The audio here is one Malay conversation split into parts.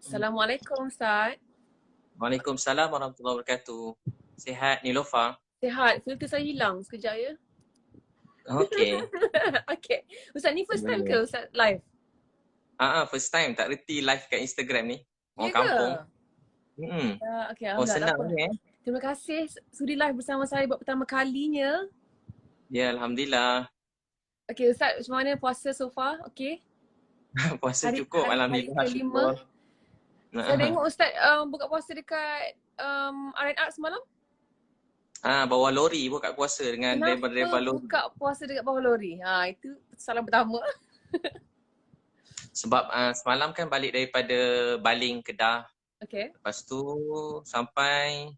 Assalamualaikum Ustaz. Waalaikumsalam warahmatullahi wabarakatuh. Sihat Nilofa? Sihat. Filter saya hilang sekejap ya. Okey. Okay. Ustaz ni first time ke Boleh. Ustaz live? First time tak reti live kat Instagram ni. Ya Orang ke? kampung. Okay, Oh, alhamdulillah. senang Apa? ni Terima kasih sudi live bersama saya buat pertama kalinya. Ya, alhamdulillah. Okay Ustaz, macam mana puasa so far? Okay. Puasa Hari cukup hari hari alhamdulillah, kelima. syukur. Saya tengok Ustaz buka puasa dekat R&R semalam. Bawa lori buka puasa dengan Kenapa driver-driver lori. buka puasa dekat bawah lori? Itu salah pertama. Sebab semalam kan balik daripada Baling, Kedah. Okay. Lepas tu sampai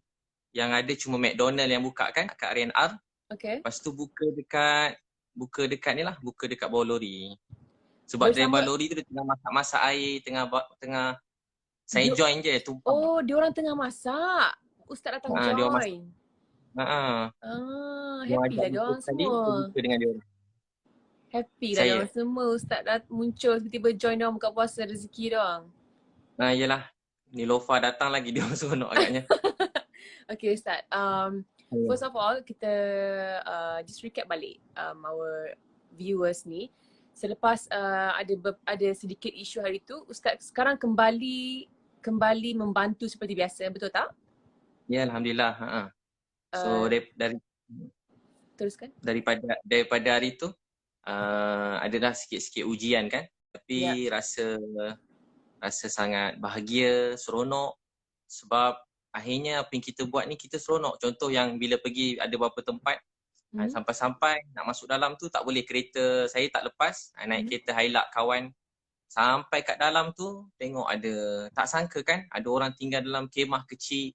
yang ada cuma McDonald yang buka kan kat R&R. Okay. Lepas tu buka dekat ni lah, buka dekat bawah lori. Sebab Bersama- driver lori tu dia tengah masak air, tengah saya join je tumpang. Oh, diorang tengah masak. Ustaz datang Diorang masak. join. Yang Happy ajak lah diorang buka tadi, semua. buka dengan dia. Happy lah Saya. diorang semua. Ustaz dah muncul tiba-tiba join diorang buka puasa rezeki diorang. Yelah. Nilofa datang lagi dia seronok agaknya. Okay Ustaz. First of all, kita just recap balik our viewers ni. Selepas ada sedikit isu hari tu, Ustaz sekarang kembali membantu seperti biasa, betul tak? Ya, alhamdulillah. So dari Teruskan. daripada hari tu adalah sikit-sikit ujian kan. Tapi rasa sangat bahagia, seronok sebab akhirnya apa yang kita buat ni kita seronok. Contoh yang bila pergi ada beberapa tempat sampai-sampai nak masuk dalam tu tak boleh, kereta saya tak lepas, naik kereta Hilux kawan. Sampai kat dalam tu tengok ada, tak sangka kan ada orang tinggal dalam kemah kecil.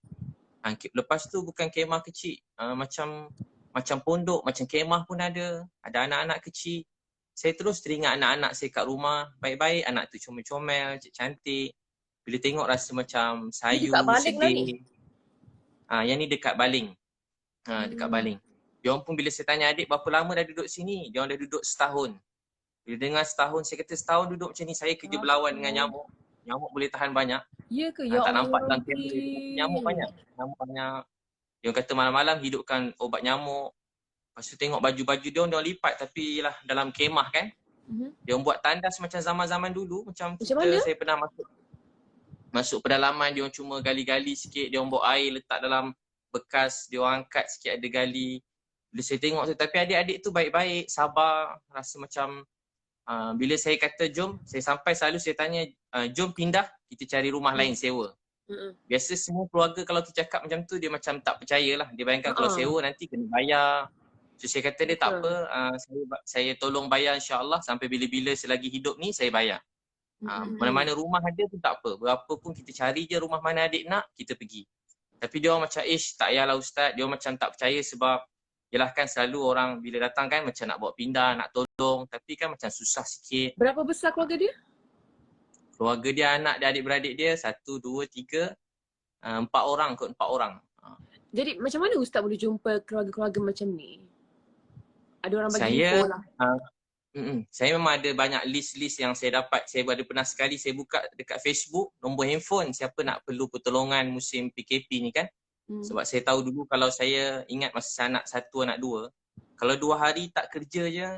Lepas tu bukan kemah kecil, macam pondok, macam kemah pun ada anak-anak kecil. Saya terus teringat anak-anak saya kat rumah, baik-baik, anak tu comel-comel, cantik. Bila tengok rasa macam sayu, sedih. Yang ni dekat Baling. Dekat Baling. Diorang pun bila saya tanya adik berapa lama dah duduk sini, diorang dah duduk setahun. Bila dengar setahun, saya kata setahun duduk macam ni, saya kerja berlawan dengan nyamuk. Nyamuk boleh tahan banyak. Ya ke? Ya tak Allah, nampak dalam kamera, nyamuk banyak. Nyamuk banyak. Diorang kata malam-malam hidupkan obat nyamuk. Lepas tu tengok baju-baju diorang lipat tapi lah dalam kemah kan. Diorang buat tandas macam zaman-zaman dulu. Macam saya pernah masuk pedalaman, diorang cuma gali-gali sikit, diorang bawa air letak dalam bekas, diorang angkat sikit ada gali. Bila saya tengok tu, tapi adik-adik tu baik-baik, sabar, rasa macam bila saya kata jom, saya sampai selalu saya tanya, jom pindah, kita cari rumah lain sewa. Biasa semua keluarga kalau kita cakap macam tu, dia macam tak percayalah. Dia bayangkan kalau sewa nanti kena bayar. So saya kata dia tak apa, saya tolong bayar insya-Allah sampai bila-bila selagi hidup ni saya bayar. Mana-mana rumah ada pun tak apa. Berapa pun kita cari je rumah mana adik nak, kita pergi. Tapi dia orang macam, tak payahlah Ustaz. Dia orang macam tak percaya sebab yelah kan selalu orang bila datang kan macam nak bawa pindah, nak tolong. Tapi kan macam susah sikit. Berapa besar keluarga dia? Keluarga dia, anak dia, adik-beradik dia, 1, 2, 3, 4 orang kot, 4 orang. Jadi macam mana Ustaz boleh jumpa keluarga-keluarga macam ni? Ada orang bagi info lah. Saya memang ada banyak list-list yang saya dapat. Saya ada pernah sekali saya buka dekat Facebook nombor handphone siapa nak perlu pertolongan musim PKP ni kan. Sebab saya tahu dulu kalau saya ingat masa saya anak 1, anak 2, kalau 2 hari tak kerja je,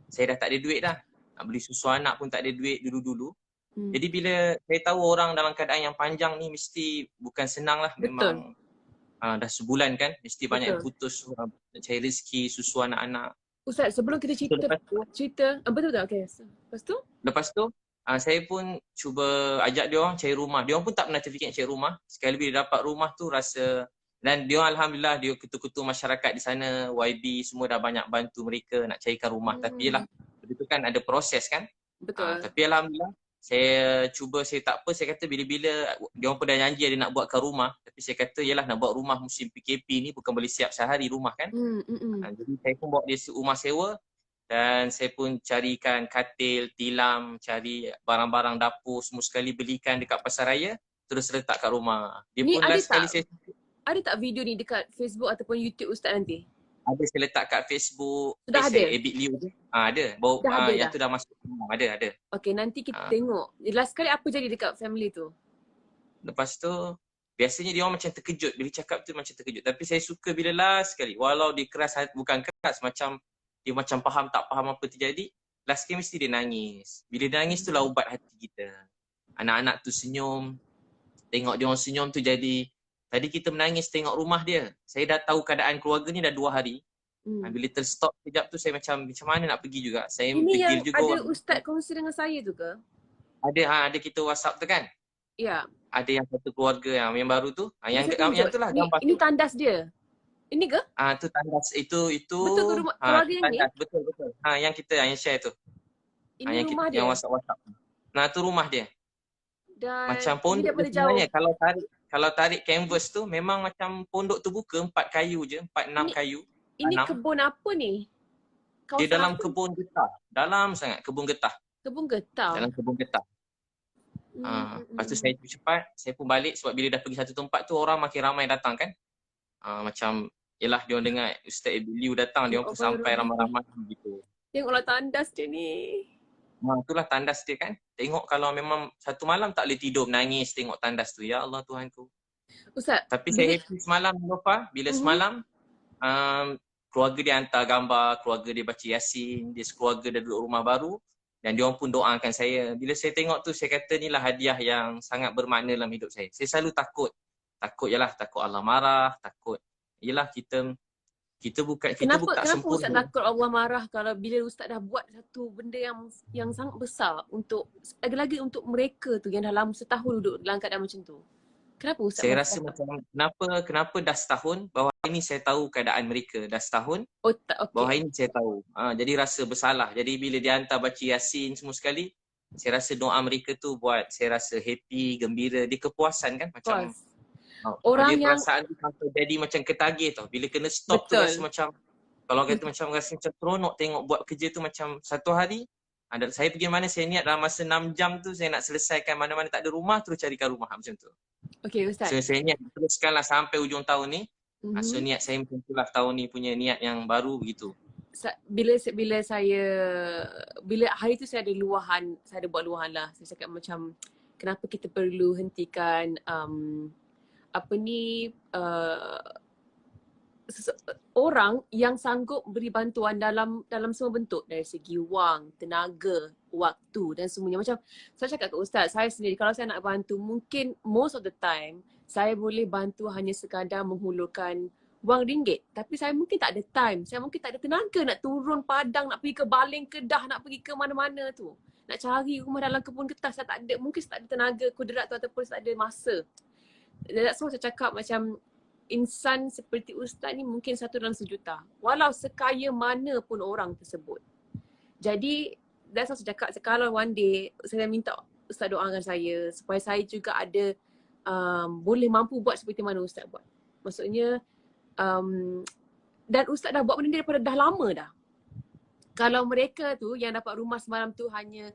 saya dah tak ada duit dah. Nak beli susu anak pun tak ada duit dulu-dulu. Jadi bila saya tahu orang dalam keadaan yang panjang ni mesti bukan senang lah. Memang dah sebulan kan, mesti banyak yang putus nak cari rezeki, susu anak-anak. Ustaz, sebelum kita cerita betul. Okay. Lepas tu saya pun cuba ajak dia orang cari rumah. Dia orang pun tak pernah terfikir cari rumah. Sekali bila dapat rumah tu rasa, dan dia orang alhamdulillah dia ketua-ketua masyarakat di sana, YB semua dah banyak bantu mereka nak carikan rumah. Tapi yalah, itu kan ada proses kan. Betul. Tapi alhamdulillah saya tak apa, saya kata bila-bila dia orang pun dah janji ada nak buatkan rumah. Tapi saya kata yalah nak buat rumah musim PKP ni bukan boleh siap sehari rumah kan. Jadi saya pun bawa dia rumah sewa dan saya pun carikan katil, tilam, cari barang-barang dapur semua sekali belikan dekat pasar raya terus letak kat rumah. Dia ni pun last sekali ada tak video ni dekat Facebook ataupun YouTube Ustaz nanti? Ada, saya letak kat Facebook. Sudah ada? Abit Liu tu. Ada. Yang tu dah masuk. Ada. Okay, nanti kita tengok. Last kali apa jadi dekat family tu? Lepas tu biasanya dia orang macam terkejut bila cakap tu, macam terkejut. Tapi saya suka bila last sekali, walau dia keras, bukan keras, macam dia macam faham tak faham apa terjadi, last sekali mesti dia nangis. Bila dia nangis tu lah ubat hati kita. Anak-anak tu senyum, tengok dia orang senyum tu jadi, tadi kita menangis tengok rumah dia. Saya dah tahu keadaan keluarga ni dah 2 hari. Bila terstop sekejap tu saya macam mana nak pergi juga. Saya Ini yang fikir juga ada orang. Ustaz kongsi dengan saya tu ke? Ada kita WhatsApp tu kan? Ya. Ada yang satu keluarga yang baru tu. Yang tu lah gambar ini tu. tandas dia. Ini ke? Tu tandas itu betul ke rumah keluarga yang ni? Betul. Yang kita yang share tu. Ini yang rumah kita, dia. Yang WhatsApp. Nah, tu rumah dia. Dan macam pondok dia sebenarnya. Kalau tarik canvas tu memang macam pondok tu buka 4 kayu je, 4-6 kayu. Ini kebun apa ni? Dia dalam kebun getah. Dalam sangat kebun getah. Kebun getah. Dalam kebun getah. Lepas tu saya cepat, saya pun balik sebab bila dah pergi satu tempat tu orang makin ramai datang kan. Macam yelah dia orang dengar Ustaz Liu datang, dia orang pun sampai ramai-ramai gitu. Tengoklah tandas dia ni. Itulah tandas dia kan. Tengok kalau memang satu malam tak boleh tidur menangis tengok tandas tu. Ya Allah Tuhanku. Ustaz. Tapi saya happy semalam Nova. Bila semalam keluarga dia hantar gambar, keluarga dia baca Yasin, dia sekeluarga dah duduk rumah baru. Dan dia orang pun doakan saya. Bila saya tengok tu, saya kata inilah hadiah yang sangat bermakna dalam hidup saya. Saya selalu takut. Takut Allah marah, takut. Yelah kita bukan kenapa sempurna. Ustaz takut Allah marah kalau bila Ustaz dah buat satu benda yang sangat besar untuk, lagi-lagi untuk mereka tu yang dah lama setahun duduk dalam keadaan macam tu. Kenapa Ustaz? Saya rasa macam kenapa dah setahun, bahawa ini saya tahu keadaan mereka dah setahun. Bahawa ini saya tahu. Jadi rasa bersalah. Jadi bila dia hantar baca Yasin semua sekali, saya rasa doa mereka tu buat saya rasa happy, gembira, dia kepuasan kan macam orang dia yang perasaan tu sampai jadi macam ketagih tau. Bila kena stop tu rasa macam, kalau kata macam rasa macam seronok tengok buat kerja tu macam satu hari. Saya pergi mana saya niat dalam masa 6 jam tu saya nak selesaikan mana-mana tak ada rumah terus carikan rumah macam tu. Okey Ustaz. So saya niat teruskanlah sampai ujung tahun ni. So niat saya macam itulah tahun ni punya niat yang baru begitu. Bila hari tu saya ada luahan, saya ada buat luahan lah. Saya cakap macam kenapa kita perlu hentikan orang yang sanggup beri bantuan dalam semua bentuk, dari segi wang, tenaga, waktu dan semuanya. Macam saya cakap ke Ustaz, saya sendiri kalau saya nak bantu, mungkin most of the time saya boleh bantu hanya sekadar menghulurkan wang ringgit. Tapi saya mungkin tak ada time, saya mungkin tak ada tenaga nak turun padang, nak pergi ke Baling, Kedah, nak pergi ke mana-mana tu. Nak cari rumah dalam kebun getah, saya tak ada, mungkin saya tak ada tenaga kudrat tu ataupun saya tak ada masa. That's why saya cakap macam insan seperti Ustaz ni mungkin 1 dalam 1 juta. Walau sekaya mana pun orang tersebut. Jadi that's why saya cakap kalau one day saya minta Ustaz doakan saya supaya saya juga ada boleh mampu buat seperti mana Ustaz buat. Maksudnya dan Ustaz dah buat benda ni daripada dah lama dah. Kalau mereka tu yang dapat rumah semalam tu hanya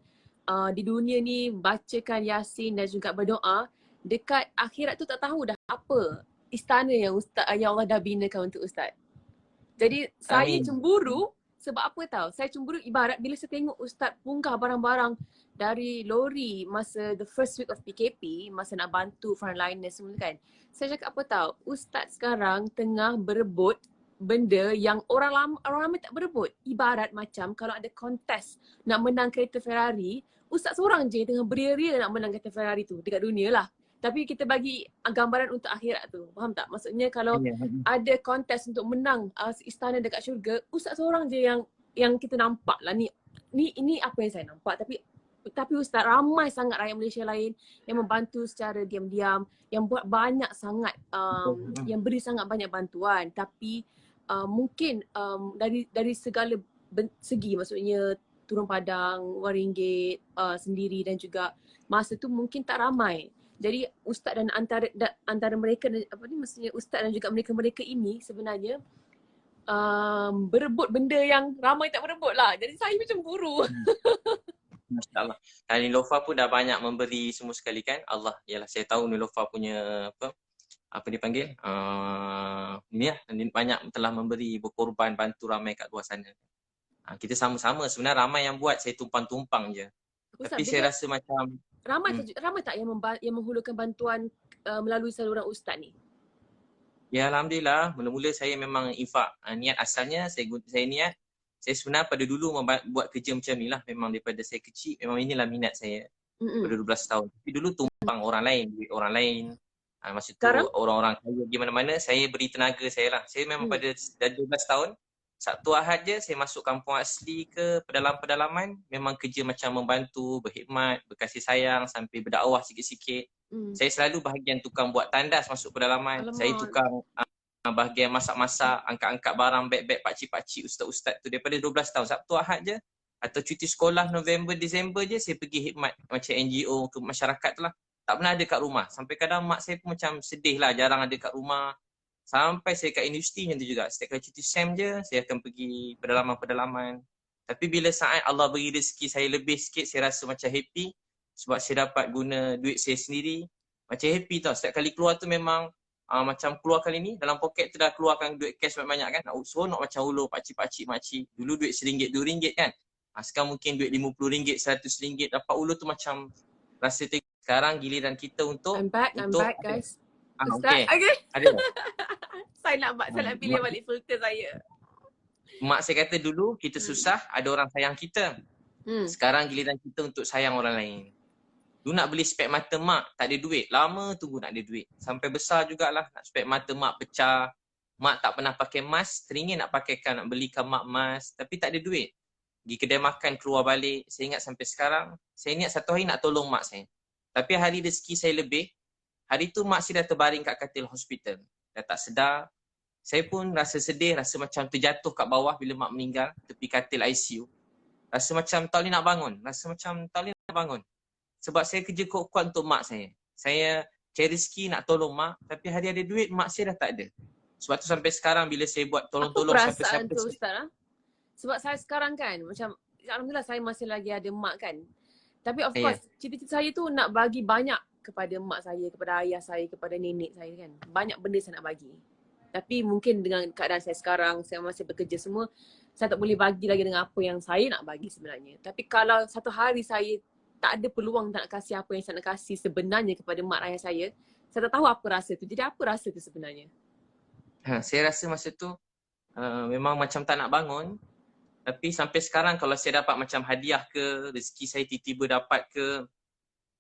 di dunia ni bacakan Yasin dan juga berdoa, dekat akhirat tu tak tahu dah apa istana yang Allah dah binakan untuk Ustaz. Jadi saya cemburu sebab apa tahu? Saya cemburu ibarat bila saya tengok Ustaz punggah barang-barang dari lori masa the first week of PKP, masa nak bantu frontliners semua kan. Saya cakap apa tahu? Ustaz sekarang tengah berebut benda yang orang ramai tak berebut. Ibarat macam kalau ada kontes nak menang kereta Ferrari, Ustaz seorang je tengah beria-ria nak menang kereta Ferrari tu dekat dunia lah. Tapi kita bagi gambaran untuk akhirat tu. Faham tak? Maksudnya kalau ada kontes untuk menang istana dekat syurga, Ustaz seorang je yang kita nampak lah ni apa yang saya nampak. Tapi Ustaz, ramai sangat rakyat Malaysia lain yang membantu secara diam-diam, yang buat banyak sangat, yang beri sangat banyak bantuan. Tapi mungkin dari segala segi, maksudnya turun padang, wang ringgit sendiri dan juga masa tu mungkin tak ramai. Jadi Ustaz dan antara mereka maksudnya Ustaz dan juga mereka-mereka ini sebenarnya berebut benda yang ramai tak berebut lah. Jadi saya macam buru. Masya-Allah. Dan Nilofa pun dah banyak memberi semua sekali kan. Allah, yalah saya tahu Nilofa punya apa dipanggil? Ni lah, banyak telah memberi, berkorban, bantu ramai kat luar sana. Kita sama-sama sebenarnya ramai yang buat, saya tumpang-tumpang je. Ustaz, tapi saya rasa macam ramai tak yang menghulurkan bantuan melalui saluran ustaz ni? Ya, Alhamdulillah. Mula-mula saya memang infak. Niat asalnya saya niat. Saya sebenarnya pada dulu buat kerja macam ni lah. Memang daripada saya kecil, memang inilah minat saya. Pada 12 tahun. Tapi dulu tumpang orang lain, duit orang lain. Masa tu orang-orang kaya di mana-mana, saya beri tenaga saya lah. Saya memang pada 12 tahun, Sabtu Ahad je saya masuk kampung asli ke pedalaman-pedalaman. Memang kerja macam membantu, berkhidmat, berkasih sayang sampai berdakwah sikit-sikit. Saya selalu bahagian tukang buat tandas masuk pedalaman. Alamak. Saya tukang bahagian masak-masak, angkat-angkat barang, beg-beg pakcik-pakcik, ustaz-ustaz tu daripada 12 tahun. Sabtu Ahad je atau cuti sekolah November, Disember je saya pergi khidmat macam NGO ke masyarakat tu lah. Tak pernah ada kat rumah. Sampai kadang mak saya pun macam sedih lah, jarang ada kat rumah. Sampai saya kat universiti macam tu juga. Setiap kali cuti SEM je, saya akan pergi pedalaman-pedalaman. Tapi bila saat Allah beri rezeki saya lebih sikit, saya rasa macam happy. Sebab saya dapat guna duit saya sendiri. Macam happy tau. Setiap kali keluar tu memang macam keluar kali ni, dalam poket tu dah keluarkan duit cash banyak-banyak kan. Seronok macam ulur pakcik-pakcik makcik. Dulu duit RM1, RM2 kan. Sekarang mungkin duit RM50, RM100 dapat ulur tu macam rasa sekarang giliran kita untuk I'm back guys. Ustaz, okay. Ada. saya nak pilih balik filter saya. Mak saya kata dulu kita susah, ada orang sayang kita. Sekarang giliran kita untuk sayang orang lain. Dulu nak beli spek mata mak, tak ada duit. Lama tunggu nak ada duit. Sampai besar jugalah nak spek mata mak pecah. Mak tak pernah pakai mask, teringin nak pakaikan, nak belikan mak mask. Tapi tak ada duit. Pergi kedai makan, keluar balik. Saya ingat sampai sekarang, saya niat satu hari nak tolong mak saya. Tapi hari rezeki saya lebih, hari tu mak saya dah terbaring kat katil hospital. Dah tak sedar. Saya pun rasa sedih, rasa macam terjatuh kat bawah bila mak meninggal, tepi katil ICU. Rasa macam tak boleh nak bangun. Rasa macam tak boleh nak bangun. Sebab saya kerja kuat-kuat untuk mak saya. Saya cari rezeki nak tolong mak, tapi hari ada duit, mak saya dah tak ada. Sebab tu sampai sekarang bila saya buat tolong-tolong siapa-siapa. Apa perasaan tu Ustaz? Sebab saya sekarang kan, macam alhamdulillah saya masih lagi ada mak kan. Tapi of course, cita-cita saya tu nak bagi banyak kepada mak saya, kepada ayah saya, kepada nenek saya kan. Banyak benda saya nak bagi. Tapi mungkin dengan keadaan saya sekarang, saya masih bekerja semua, saya tak boleh bagi lagi dengan apa yang saya nak bagi sebenarnya. Tapi kalau satu hari saya tak ada peluang nak kasih apa yang saya nak kasih sebenarnya kepada mak ayah saya tak tahu apa rasa tu. Jadi apa rasa tu sebenarnya? Saya rasa masa tu memang macam tak nak bangun. Tapi sampai sekarang kalau saya dapat macam hadiah ke, rezeki saya tiba-tiba dapat ke,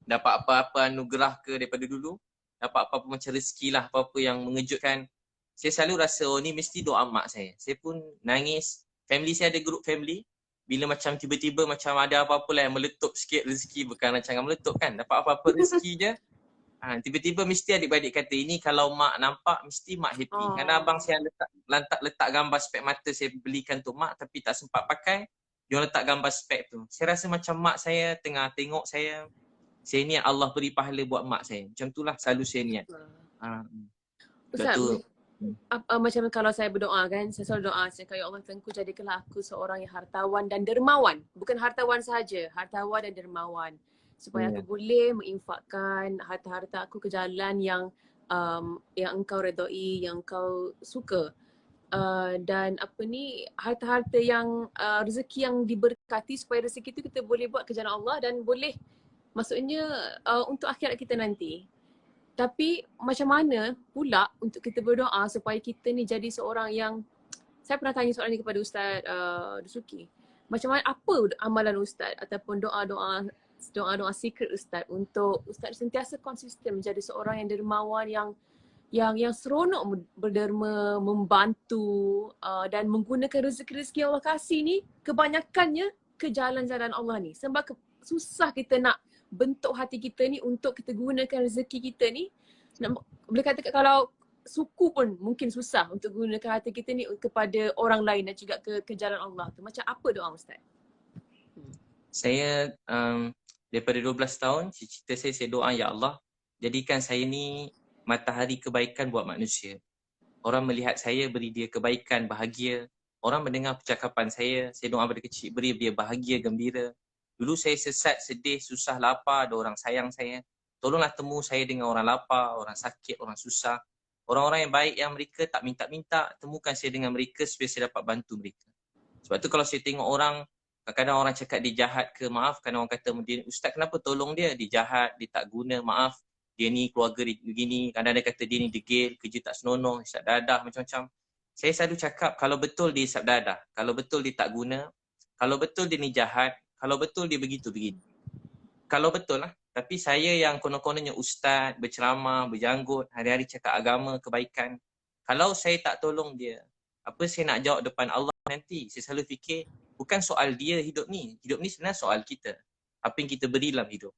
dapat apa-apa anugerah ke daripada dulu, dapat apa-apa macam rezeki lah, apa-apa yang mengejutkan, saya selalu rasa ni mesti doa mak saya. Saya pun nangis. Family saya ada group family. Bila macam tiba-tiba macam ada apa-apa lah yang meletup sikit rezeki, bukan macam meletup kan, dapat apa-apa rezeki je. Tiba-tiba mesti adik-beradik kata ini kalau mak nampak mesti mak happy. Kerana abang saya letak gambar spek mata saya belikan untuk mak tapi tak sempat pakai. Dia letak gambar spek tu. Saya rasa macam mak saya tengah tengok saya. Saya niat Allah beri pahala buat mak saya. Macam itulah selalu saya niat. Ustaz, macam kalau saya berdoa kan, saya selalu doa, saya kata ya Allah Tuhanku jadikanlah aku seorang yang hartawan dan dermawan. Bukan hartawan sahaja, hartawan dan dermawan. Supaya aku boleh menginfakkan harta-harta aku ke jalan yang engkau redai, yang engkau suka. Dan harta-harta yang rezeki yang diberkati supaya rezeki itu kita boleh buat ke jalan Allah dan boleh maksudnya untuk akhirat kita nanti. Tapi macam mana pula untuk kita berdoa supaya kita ni jadi seorang yang, saya pernah tanya soalan ni kepada Ustaz Dusuki. Macam mana, apa amalan Ustaz ataupun doa-doa secret Ustaz untuk Ustaz sentiasa konsisten menjadi seorang yang dermawan, yang seronok berderma, membantu dan menggunakan rezeki-rezeki yang Allah kasih ni kebanyakannya ke jalan-jalan Allah ni. Sebab susah kita nak bentuk hati kita ni untuk kita gunakan rezeki kita ni. Boleh katakan kalau suku pun mungkin susah untuk gunakan hati kita ni kepada orang lain dan juga ke jalan Allah tu. Macam apa doa Ustaz? Saya daripada 12 tahun, cita saya doa, ya Allah, jadikan saya ni matahari kebaikan buat manusia. Orang melihat saya, beri dia kebaikan, bahagia. Orang mendengar percakapan saya doa pada kecil, beri dia bahagia, gembira. Dulu saya sesat, sedih, susah, lapar, ada orang sayang saya. Tolonglah temu saya dengan orang lapar, orang sakit, orang susah. Orang-orang yang baik yang mereka tak minta-minta, temukan saya dengan mereka supaya saya dapat bantu mereka. Sebab tu kalau saya tengok orang Kadang-kadang orang cakap dia jahat ke, maaf, kadang orang kata, Ustaz kenapa tolong dia? Dia jahat, dia tak guna, maaf. Dia ni keluarga dia begini, kadang dia kata dia ni degil, kerja tak senonoh, isap dadah, macam-macam. Saya selalu cakap kalau betul dia isap dadah, kalau betul dia tak guna, kalau betul dia ni jahat, kalau betul dia begitu begini. Kalau betul lah. Tapi saya yang konon-kononnya ustaz, berceramah, berjanggut, hari-hari cakap agama, kebaikan. Kalau saya tak tolong dia, apa saya nak jawab depan Allah nanti? Saya selalu fikir, bukan soal dia hidup ni. Hidup ni sebenarnya soal kita. Apa yang kita beri dalam hidup.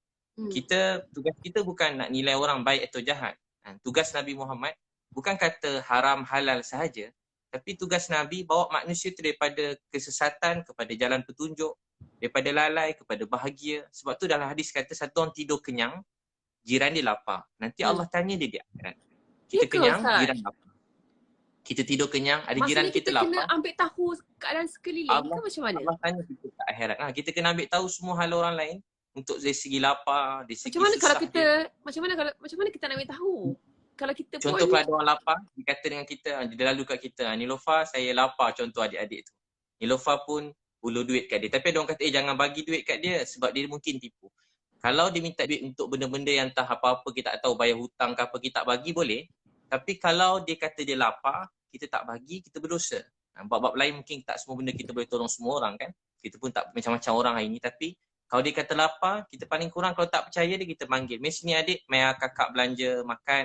Tugas kita bukan nak nilai orang baik atau jahat. Tugas Nabi Muhammad bukan kata haram halal sahaja, tapi tugas Nabi bawa manusia tu daripada kesesatan kepada jalan petunjuk, daripada lalai kepada bahagia. Sebab tu dalam hadis kata satu orang tidur kenyang, jiran dia lapar. Nanti Allah tanya dia di akhirat. Kita kenyang, jiran lapar. Kita tidur kenyang, ada jiran kita lapar. Maksudnya kita kena ambil tahu keadaan sekeliling ke macam mana? Allah tanya kita ke akhirat. Kita kena ambil tahu semua hal orang lain. Untuk dari segi lapar, dari segi macam mana susah kalau kita dia. Macam mana kita nak ambil tahu? Kalau kita Contoh kalau ada orang lapar, dia kata dengan kita, dia lalu kat kita, Nilofa saya lapar, contoh adik-adik tu. Nilofa pun ulur duit kat dia. Tapi ada orang kata, jangan bagi duit kat dia sebab dia mungkin tipu. Kalau dia minta duit untuk benda-benda yang entah apa-apa, kita tak tahu bayar hutang ke apa, kita tak bagi boleh. Tapi kalau dia kata dia lapar, kita tak bagi, kita berdosa. Bab-bab lain mungkin tak semua benda kita boleh tolong semua orang kan. Kita pun tak macam-macam orang hari ni. Tapi kalau dia kata lapar, kita paling kurang kalau tak percaya dia, kita panggil. Mari sini adik, mari kakak belanja makan.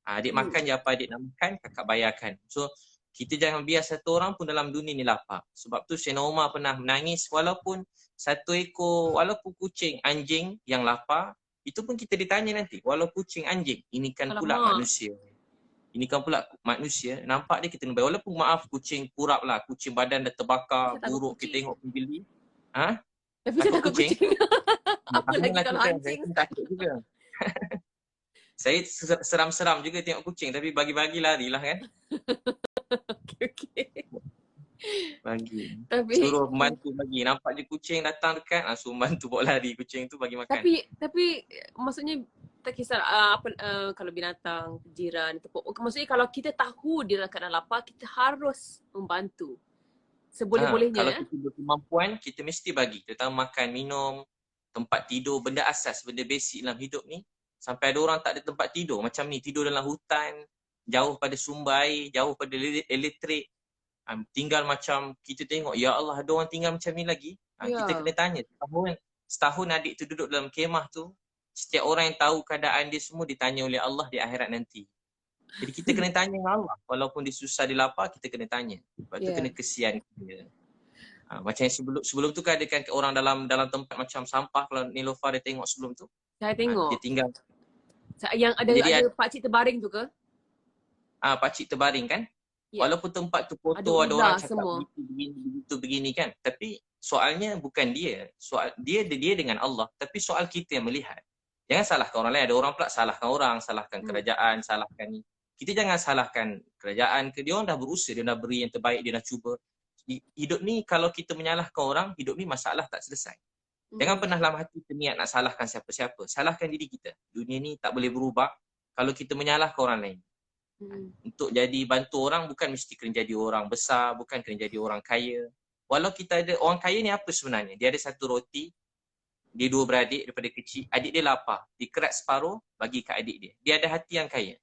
Adik makan je apa adik nak makan, kakak bayarkan. So, kita jangan biar satu orang pun dalam dunia ni lapar. Sebab tu Sayyidina Umar pernah menangis walaupun satu ekor, walaupun kucing, anjing yang lapar, itu pun kita ditanya nanti. Walaupun kucing, anjing, ini kan pula manusia. Ini kan pula manusia, nampak dia kita nak bayar. Walaupun maaf kucing kurap lah, kucing badan dah terbakar, buruk, kita tengok pembeli. Tapi saya takut kucing. Apa lagi kalau anjing? Saya takut juga. Saya seram-seram juga tengok kucing, tapi bagi-bagi larilah kan. Okay. Bagi. Tapi, suruh membantu bagi. Nampak je kucing datang dekat, langsung bantu bawa lari kucing tu bagi makan. Tapi maksudnya tak kisah kalau binatang, jiran, maksudnya kalau kita tahu dia dalam keadaan lapar, kita harus membantu. Seboleh-bolehnya. Kalau kita berkemampuan, kita mesti bagi. Terutama makan, minum, tempat tidur, benda asas, benda basic dalam hidup ni. Sampai ada orang tak ada tempat tidur. Macam ni, tidur dalam hutan, jauh pada sumber air, jauh pada elektrik. Tinggal macam kita tengok, ya Allah ada orang tinggal macam ni lagi. Kita kena tanya. Setahun adik tu duduk dalam kemah tu, setiap orang yang tahu keadaan dia semua ditanya oleh Allah di akhirat nanti. Jadi kita kena tanya dengan Allah. Walaupun dia susah, dia lapar, kita kena tanya. Sebab tu kena kesian dia. Macam yang sebelum tu kan ada kan orang dalam tempat macam sampah. Kalau Nilofa dia tengok sebelum tu. Saya tengok. Dia tinggal. Yang ada pakcik terbaring tu ke? Pakcik terbaring kan. Walaupun tempat tu kotor, ada orang cakap begitu begini kan. Tapi soalnya bukan dia. Soal dia dengan Allah. Tapi soal kita yang melihat. Jangan salahkan orang lain. Ada orang pula salahkan orang, salahkan kerajaan, salahkan ni. Kita jangan salahkan kerajaan ke. Dia orang dah berusaha, dia dah beri yang terbaik, dia dah cuba. Hidup ni kalau kita menyalahkan orang, hidup ni masalah tak selesai. Jangan pernah dalam hati niat nak salahkan siapa-siapa. Salahkan diri kita. Dunia ni tak boleh berubah kalau kita menyalahkan orang lain. Untuk jadi bantu orang bukan mesti kena jadi orang besar, bukan kena jadi orang kaya. Walau kita ada, orang kaya ni apa sebenarnya? Dia ada satu roti, dia dua beradik daripada kecil, adik dia lapar, dia kerat separuh bagi ke adik dia. Dia ada hati yang kaya.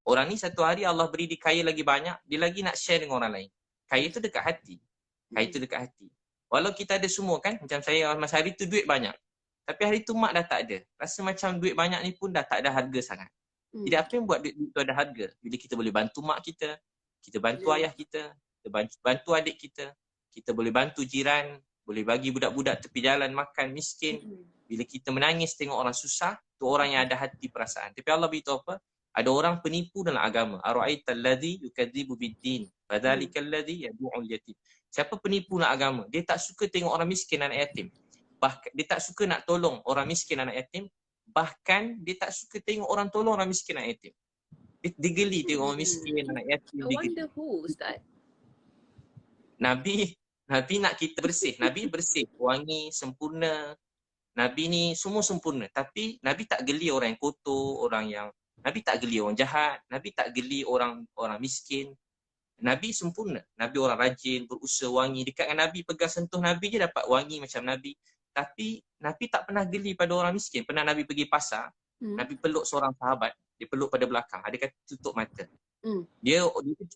Orang ni satu hari Allah beri dia kaya lagi banyak, dia lagi nak share dengan orang lain. Kaya tu dekat hati. Kaya tu dekat hati. Walau kita ada semua kan, macam saya masa hari tu duit banyak. Tapi hari tu mak dah tak ada. Rasa macam duit banyak ni pun dah tak ada harga sangat. Jadi apa yang buat duit tu ada harga? Bila kita boleh bantu mak kita, kita bantu ayah kita bantu adik kita boleh bantu jiran, boleh bagi budak-budak tepi jalan makan miskin. Bila kita menangis tengok orang susah, tu orang yang ada hati perasaan. Tapi Allah beritahu apa? Ada orang penipu dalam agama. Ara'aital ladzi yukadzibu bid-din, fadzalikal ladzi yad'ul yatim. Siapa penipu dalam agama? Dia tak suka tengok orang miskin anak yatim. Bahkan dia tak suka nak tolong orang miskin anak yatim. Bahkan dia tak suka tengok orang tolong orang miskin anak yatim. Dia geli tengok orang miskin anak yatim. I wonder who, Ustaz. Nabi nak kita bersih. Nabi bersih, wangi, sempurna. Nabi ni semua sempurna. Tapi Nabi tak geli orang yang kotor, Nabi tak geli orang jahat. Nabi tak geli orang miskin. Nabi sempurna. Nabi orang rajin, berusaha wangi. Dekat dengan Nabi, pegang sentuh Nabi je dapat wangi macam Nabi. Tapi Nabi tak pernah geli pada orang miskin. Pernah Nabi pergi pasar, Nabi peluk seorang sahabat. Dia peluk pada belakang. Dia kata tutup mata. Dia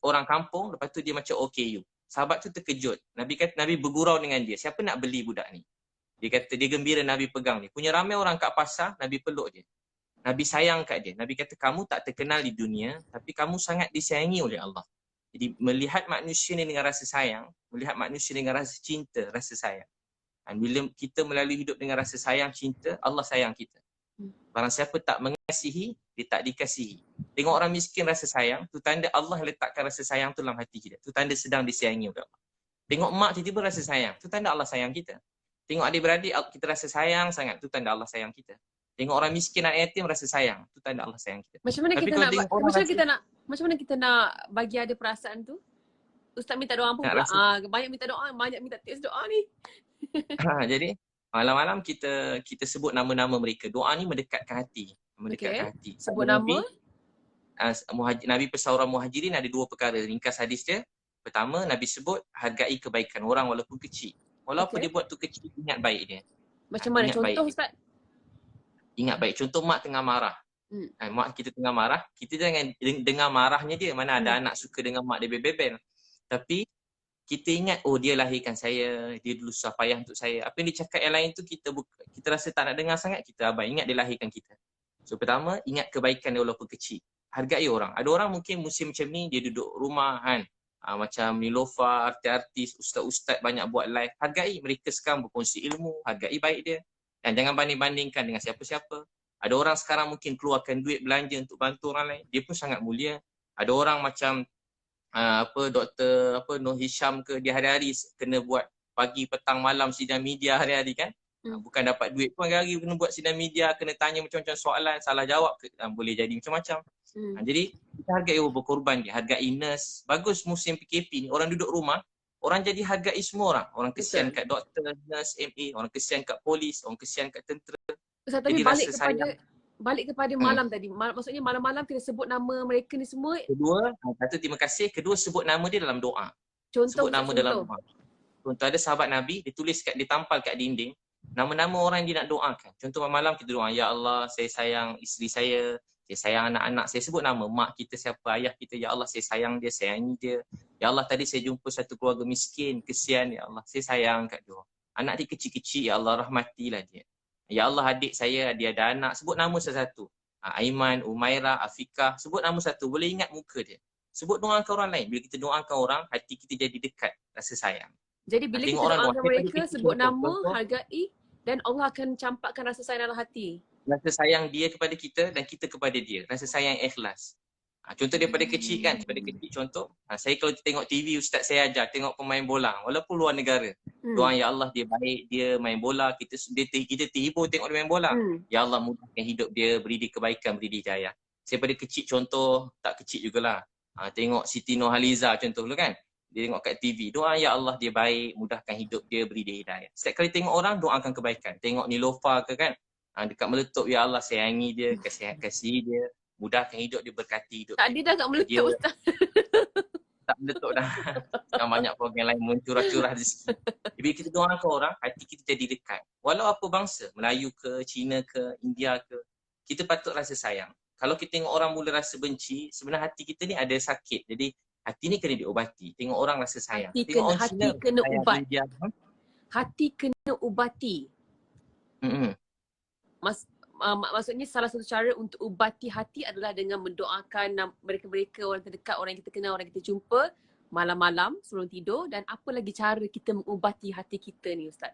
orang kampung, lepas tu dia macam OKU. Sahabat tu terkejut. Nabi kata, Nabi bergurau dengan dia. Siapa nak beli budak ni? Dia kata dia gembira Nabi pegang ni. Punya ramai orang kat pasar, Nabi peluk dia. Nabi sayang kat dia. Nabi kata kamu tak terkenal di dunia, tapi kamu sangat disayangi oleh Allah. Jadi melihat manusia ni dengan rasa sayang, melihat manusia dengan rasa cinta, rasa sayang. Dan bila kita melalui hidup dengan rasa sayang, cinta, Allah sayang kita. Barang siapa tak mengasihi, dia tak dikasihi. Tengok orang miskin rasa sayang, tu tanda Allah letakkan rasa sayang tu dalam hati kita. Tu tanda sedang disayangi oleh Allah. Tengok mak tiba-tiba rasa sayang, tu tanda Allah sayang kita. Tengok adik-beradik kita rasa sayang sangat, tu tanda Allah sayang kita. Tengok orang miskin dan yatim rasa sayang, tu tanda Allah sayang kita. Macam mana macam mana kita nak bagi ada perasaan tu? Ustaz minta doa pun pula. Banyak minta doa, banyak minta tips doa ni. Jadi malam-malam kita sebut nama-nama mereka. Doa ni mendekatkan hati. Mendekatkan hati. Sebut nama? Nabi pesan orang muhajirin ada dua perkara. Ringkas hadis dia. Pertama, Nabi sebut hargai kebaikan orang walaupun kecil. Walaupun dia buat tu kecil, ingat baik dia. Macam mana? Contoh Ustaz? Ingat baik. Contoh mak tengah marah. Mak kita tengah marah, kita jangan dengar marahnya dia. Mana ada anak suka dengan mak dia bebel-bebel. Tapi kita ingat, oh dia lahirkan saya, dia dulu susah payah untuk saya. Apa yang dia cakap yang lain tu kita rasa tak nak dengar sangat, kita abang. Ingat dia lahirkan kita. So pertama, ingat kebaikan dia walaupun kecil. Hargai orang. Ada orang mungkin musim macam ni, dia duduk rumah kan. Macam Nilofa, artis-artis, ustaz-ustaz banyak buat live. Hargai mereka sekarang berkongsi ilmu, hargai baik dia. Dan jangan banding-bandingkan dengan siapa-siapa. Ada orang sekarang mungkin keluarkan duit belanja untuk bantu orang lain. Dia pun sangat mulia. Ada orang macam Dr. Nur Hisham ke, dia hari-hari kena buat pagi, petang, malam sidang media hari-hari kan. Bukan dapat duit pun hari-hari kena buat sidang media, kena tanya macam-macam soalan, salah jawab boleh jadi macam-macam. Jadi kita hargai orang berkorban dia, hargai nurse. Bagus musim PKP ni, orang duduk rumah, orang jadi hargai semua orang. Orang kesian kat doktor, nurse, MA, orang kesian kat polis, orang kesian kat tentera. Ustaz, tapi balik kepada malam tadi. Maksudnya malam-malam kita sebut nama mereka ni semua. Kedua, satu terima kasih. Kedua, sebut nama dia dalam doa. Contoh, sebut nama dalam doa. Contoh ada sahabat Nabi, ditampal kat dinding. Nama-nama orang yang dia nak doakan. Contoh malam kita doa, ya Allah, saya sayang isteri saya sayang anak-anak. Saya sebut nama mak kita siapa, ayah kita. Ya Allah, saya sayang dia, sayangi dia. Ya Allah, tadi saya jumpa satu keluarga miskin, kesian. Ya Allah, saya sayang kat dia. Anak dia kecil-kecil, ya Allah, rahmatilah dia. Ya Allah, adik saya, dia ada anak. Sebut nama satu-satu. Aiman, Umairah, Afiqah. Sebut nama satu. Boleh ingat muka dia. Sebut doakan orang lain. Bila kita doakan orang, hati kita jadi dekat. Rasa sayang. Jadi bila kita doakan mereka, sebut nama, hargai. Dan Allah akan campakkan rasa sayang dalam hati. Rasa sayang dia kepada kita dan kita kepada dia. Rasa sayang ikhlas. Contoh daripada kecil kan, daripada kecil contoh. Saya kalau tengok TV, ustaz saya ajar tengok pemain bola, walaupun luar negara. Doa ya Allah dia baik, dia main bola, kita terhibur tengok dia main bola. Ya Allah mudahkan hidup dia, beri dia kebaikan, beri dia hidayah. Saya pada kecil contoh, tak kecil jugalah. Tengok Siti Nurhaliza contoh dulu kan. Dia tengok kat TV, doa ya Allah dia baik, mudahkan hidup dia, beri dia hidayah. Setiap kali tengok orang, doakan kebaikan. Tengok Nilofa ke kan, dekat meletup, ya Allah sayangi dia, kasih dia. Mudahkan hidup dia, berkati hidup. Tak, dia dah kat meletup Ustaz. Tak meletup dah. Sekarang banyak program lain mencurah-curah rezeki. Bila kita doakan orang, hati kita jadi dekat. Walau apa bangsa, Melayu ke, Cina ke, India ke, kita patut rasa sayang. Kalau kita tengok orang mula rasa benci, sebenarnya hati kita ni ada sakit. Jadi hati ni kena diobati. Tengok orang rasa sayang. Hati kena ubat. Hati kena ubati. Maksudnya salah satu cara untuk ubati hati adalah dengan mendoakan mereka-mereka, orang terdekat, orang yang kita kenal, orang yang kita jumpa malam-malam sebelum tidur. Dan apa lagi cara kita mengubati hati kita ni Ustaz?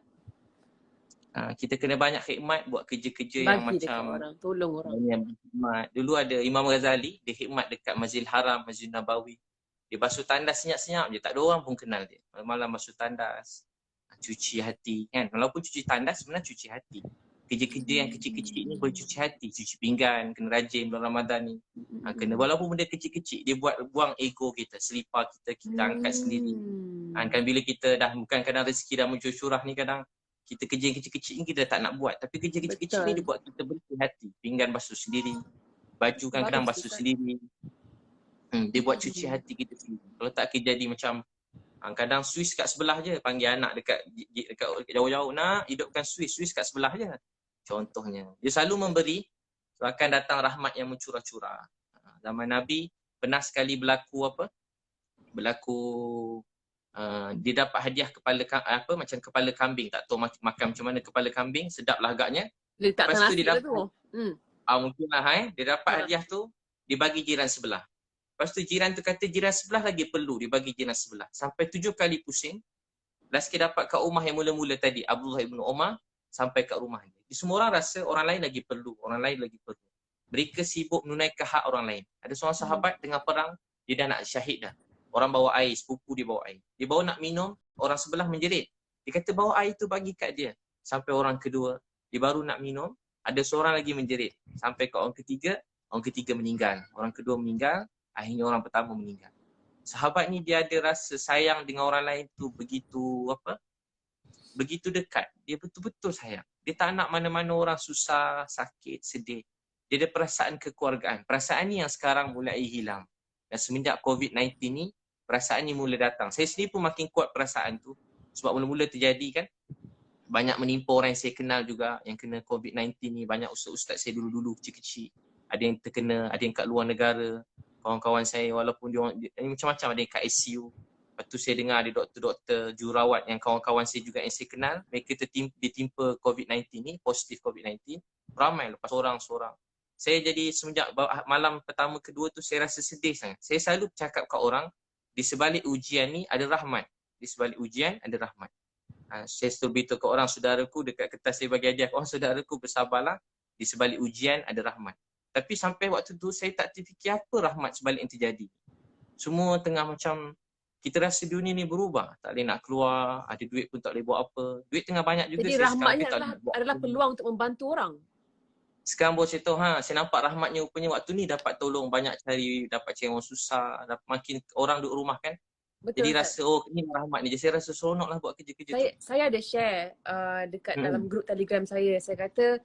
Kita kena banyak khidmat, buat kerja-kerja yang macam orang, tolong orang. Dulu ada Imam Ghazali, dia khidmat dekat Masjidil Haram, Masjid Nabawi. Dia basuh tandas senyap-senyap je, tak ada orang pun kenal dia. Malam-malam basuh tandas, cuci hati kan. Walaupun cuci tandas sebenarnya cuci hati. Kerja-kerja yang kecil-kecil ni boleh cuci hati, cuci pinggan, kena rajin bulan Ramadan ni. Kena walaupun benda kecil-kecil, dia buang ego kita, selipar kita angkat sendiri. Kan bila kita dah bukan kadang rezeki dah mencurah ni, kadang kita kerja yang kecil-kecil ni kita tak nak buat, tapi kerja kecil-kecil ni dia buat kita bersih hati. Pinggan basuh sendiri, baju kan kadang basuh sendiri. Dia buat cuci hati kita sendiri. Kalau tak kita jadi macam kadang Swiss kat sebelah je, panggil anak dekat jauh-jauh, nak hidupkan Swiss kat sebelah je. Contohnya. Dia selalu memberi, so akan datang rahmat yang mencurah-curah. Zaman Nabi pernah sekali berlaku dia dapat hadiah macam kepala kambing, tak tahu makan macam mana kepala kambing, sedaplah agaknya. Lepas tu dia dapat mungkinlah dia dapat hadiah tu, dia bagi jiran sebelah. Lepas tu jiran tu kata jiran sebelah lagi perlu, dia bagi jiran sebelah. Sampai 7 kali pusing. Last kali dapat kat rumah yang mula-mula tadi, Abdullah ibn Umar, sampai kat rumah dia. Semua orang rasa orang lain lagi perlu, orang lain lagi perlu. Mereka sibuk menunaikan hak orang lain. Ada seorang sahabat tengah perang, dia dah nak syahid dah. Orang bawa air, sepupu dia bawa air. Dia bawa nak minum, orang sebelah menjerit. Dia kata bawa air tu bagi kat dia. Sampai orang kedua, dia baru nak minum, ada seorang lagi menjerit. Sampai ke orang ketiga meninggal. Orang kedua meninggal, akhirnya orang pertama meninggal. Sahabat ni dia ada rasa sayang dengan orang lain tu begitu dekat. Dia betul-betul sayang. Dia tak nak mana-mana orang susah, sakit, sedih. Dia ada perasaan kekeluargaan. Perasaan ni yang sekarang mulai hilang. Dan semenjak COVID-19 ni, perasaan ni mula datang. Saya sendiri pun makin kuat perasaan tu. Sebab mula-mula terjadi kan, banyak menimpa orang yang saya kenal juga yang kena COVID-19 ni. Banyak ustaz-ustaz saya dulu-dulu kecil-kecil. Ada yang terkena, ada yang kat luar negara. Kawan-kawan saya walaupun dia macam-macam, ada yang kat ICU. Lepas tu saya dengar ada doktor-doktor, jururawat yang kawan-kawan saya juga yang saya kenal, mereka ditimpa COVID-19 ni, positif COVID-19. Ramai lepas seorang-seorang. Saya jadi semenjak malam pertama kedua tu saya rasa sedih sangat. Saya selalu cakap kat orang, di sebalik ujian ni ada rahmat. Di sebalik ujian ada rahmat. Saya selalu beritahu ke orang, saudaraku dekat kertas saya bagi hadiah, orang saudaraku bersabarlah, di sebalik ujian ada rahmat. Tapi sampai waktu tu saya tak terfikir apa rahmat sebalik yang terjadi. Semua tengah macam kita rasa dunia ni berubah, tak boleh nak keluar, ada duit pun tak boleh buat apa. Duit tengah banyak juga. Jadi rahmatnya adalah peluang untuk membantu orang. Sekarang baru saya tahu, saya nampak rahmatnya rupanya waktu ni dapat tolong banyak dapat cari orang susah, makin orang duduk rumah kan. Betul, jadi rasa ini rahmat ni. Jadi saya rasa seronok lah buat kerja-kerja tu. Saya ada share dekat dalam grup Telegram saya. Saya kata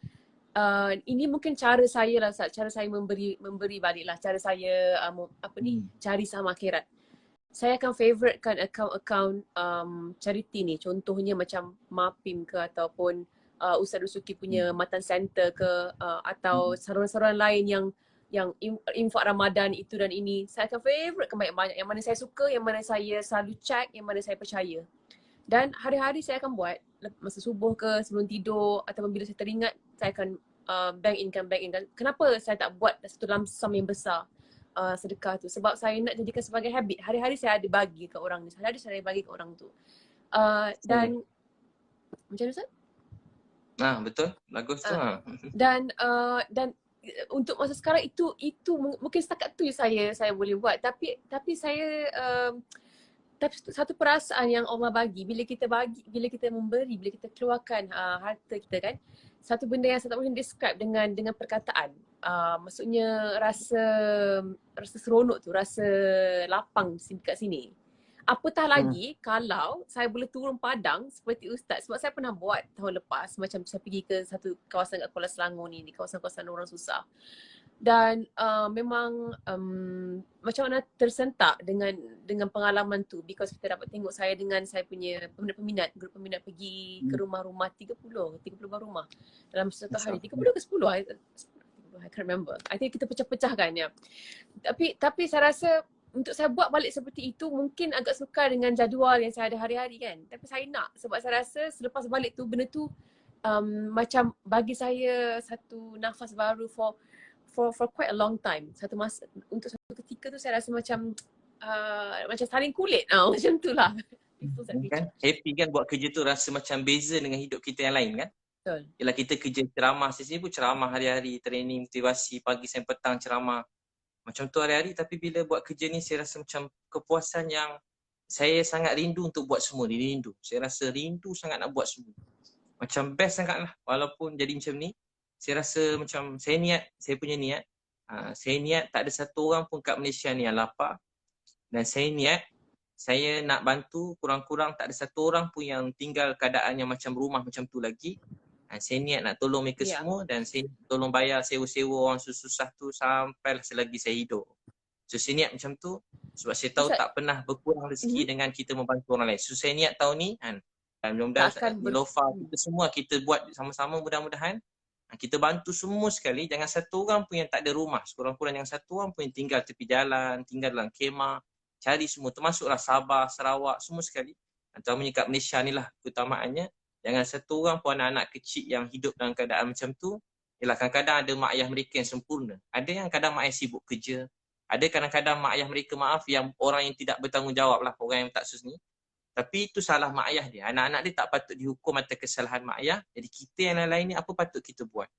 ini mungkin cara saya lah, cara saya memberi balik lah, cara saya cari saham akhirat. Saya akan favoritekan akaun charity ni. Contohnya macam Mapim ke ataupun Ustaz Usuki punya Matan Center ke atau saluran-saluran lain yang infak Ramadan itu dan ini. Saya akan favoritekan banyak-banyak. Yang mana saya suka, yang mana saya selalu check, yang mana saya percaya. Dan hari-hari saya akan buat masa subuh ke sebelum tidur ataupun bila saya teringat, saya akan bank in. Kenapa saya tak buat satu lump sum yang besar sedekah tu? Sebab saya nak jadikan sebagai habit. Hari-hari saya ada bagi ke orang ni. Hari-hari saya bagi ke orang tu. Dan macam mana Ustaz? Betul. Bagus tu. Dan untuk masa sekarang itu mungkin setakat tu saya boleh buat. Tapi saya tapi satu perasaan yang Allah bagi bila kita memberi, bila kita keluarkan harta kita kan, satu benda yang saya tak boleh describe dengan perkataan. Maksudnya rasa seronok tu, rasa lapang kat sini. Apatah lagi kalau saya boleh turun padang seperti Ustaz. Sebab saya pernah buat tahun lepas, macam saya pergi ke satu kawasan kat Kuala Selangor ni, di kawasan-kawasan orang susah. Dan memang macam mana tersentak dengan pengalaman tu, because kita dapat tengok saya dengan saya punya grup peminat pergi ke rumah-rumah 30 rumah dalam satu hari. 30 ke 10? I can't remember. I think kita pecah-pecahkan ya. Tapi saya rasa untuk saya buat balik seperti itu mungkin agak sukar dengan jadual yang saya ada hari-hari kan. Tapi saya nak, sebab saya rasa selepas balik tu benda tu macam bagi saya satu nafas baru for quite a long time. Untuk satu ketika tu saya rasa macam saling kulit macam tu lah. Kan? Happy kan buat kerja tu, rasa macam beza dengan hidup kita yang lain kan. Betul. Yalah kita kerja ceramah, saya sendiri pun ceramah hari-hari, training, motivasi, pagi sampai petang ceramah. Macam tu hari-hari, tapi bila buat kerja ni saya rasa macam kepuasan yang saya sangat rindu untuk buat semua ni, rindu. Saya rasa rindu sangat nak buat semua. Macam best sangat lah walaupun jadi macam ni. Saya rasa macam saya punya niat, saya niat tak ada satu orang pun kat Malaysia ni yang lapar. Dan saya niat, saya nak bantu kurang-kurang tak ada satu orang pun yang tinggal keadaan yang macam rumah macam tu lagi. Saya niat nak tolong mereka semua dan saya tolong bayar sewa-sewa orang susah tu sampai selagi saya hidup. So saya niat macam tu sebab saya tahu tak pernah berkurang rezeki dengan kita membantu orang lain. So saya niat tahun ni kan, dan mudah-mudahan Nilofa kita semua kita buat sama-sama, mudah-mudahan kita bantu semua sekali. Jangan satu orang pun yang tak ada rumah. Sekurang-kurang yang satu orang pun yang tinggal tepi jalan, tinggal dalam kemah, cari semua, termasuklah Sabah, Sarawak, semua sekali. Terutamanya kat Malaysia ni lah keutamaannya. Jangan satu orang pun anak-anak kecil yang hidup dalam keadaan macam tu. Yalah, kadang-kadang ada mak ayah mereka yang sempurna. Ada yang kadang mak ayah sibuk kerja. Ada kadang-kadang mak ayah mereka, maaf, yang orang yang tidak bertanggungjawab lah, orang yang tak sus ni. Tapi itu salah mak ayah dia. Anak-anak dia tak patut dihukum atas kesalahan mak ayah. Jadi kita yang lain-lain ni apa patut kita buat?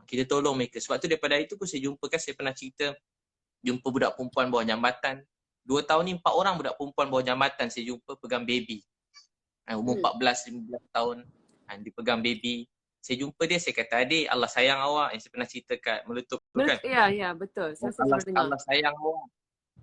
Kita tolong mereka. Sebab tu daripada itu pun saya jumpa kan, saya pernah cerita jumpa budak perempuan bawah jambatan. 2 tahun ni 4 orang budak perempuan bawah jambatan saya jumpa pegang baby. Umur 14-15 tahun. Dipegang baby. Saya jumpa dia, saya kata, adik, Allah sayang awak. Yang saya pernah cerita kat Meletup tu kan. Ya, betul. Allah sayang awak.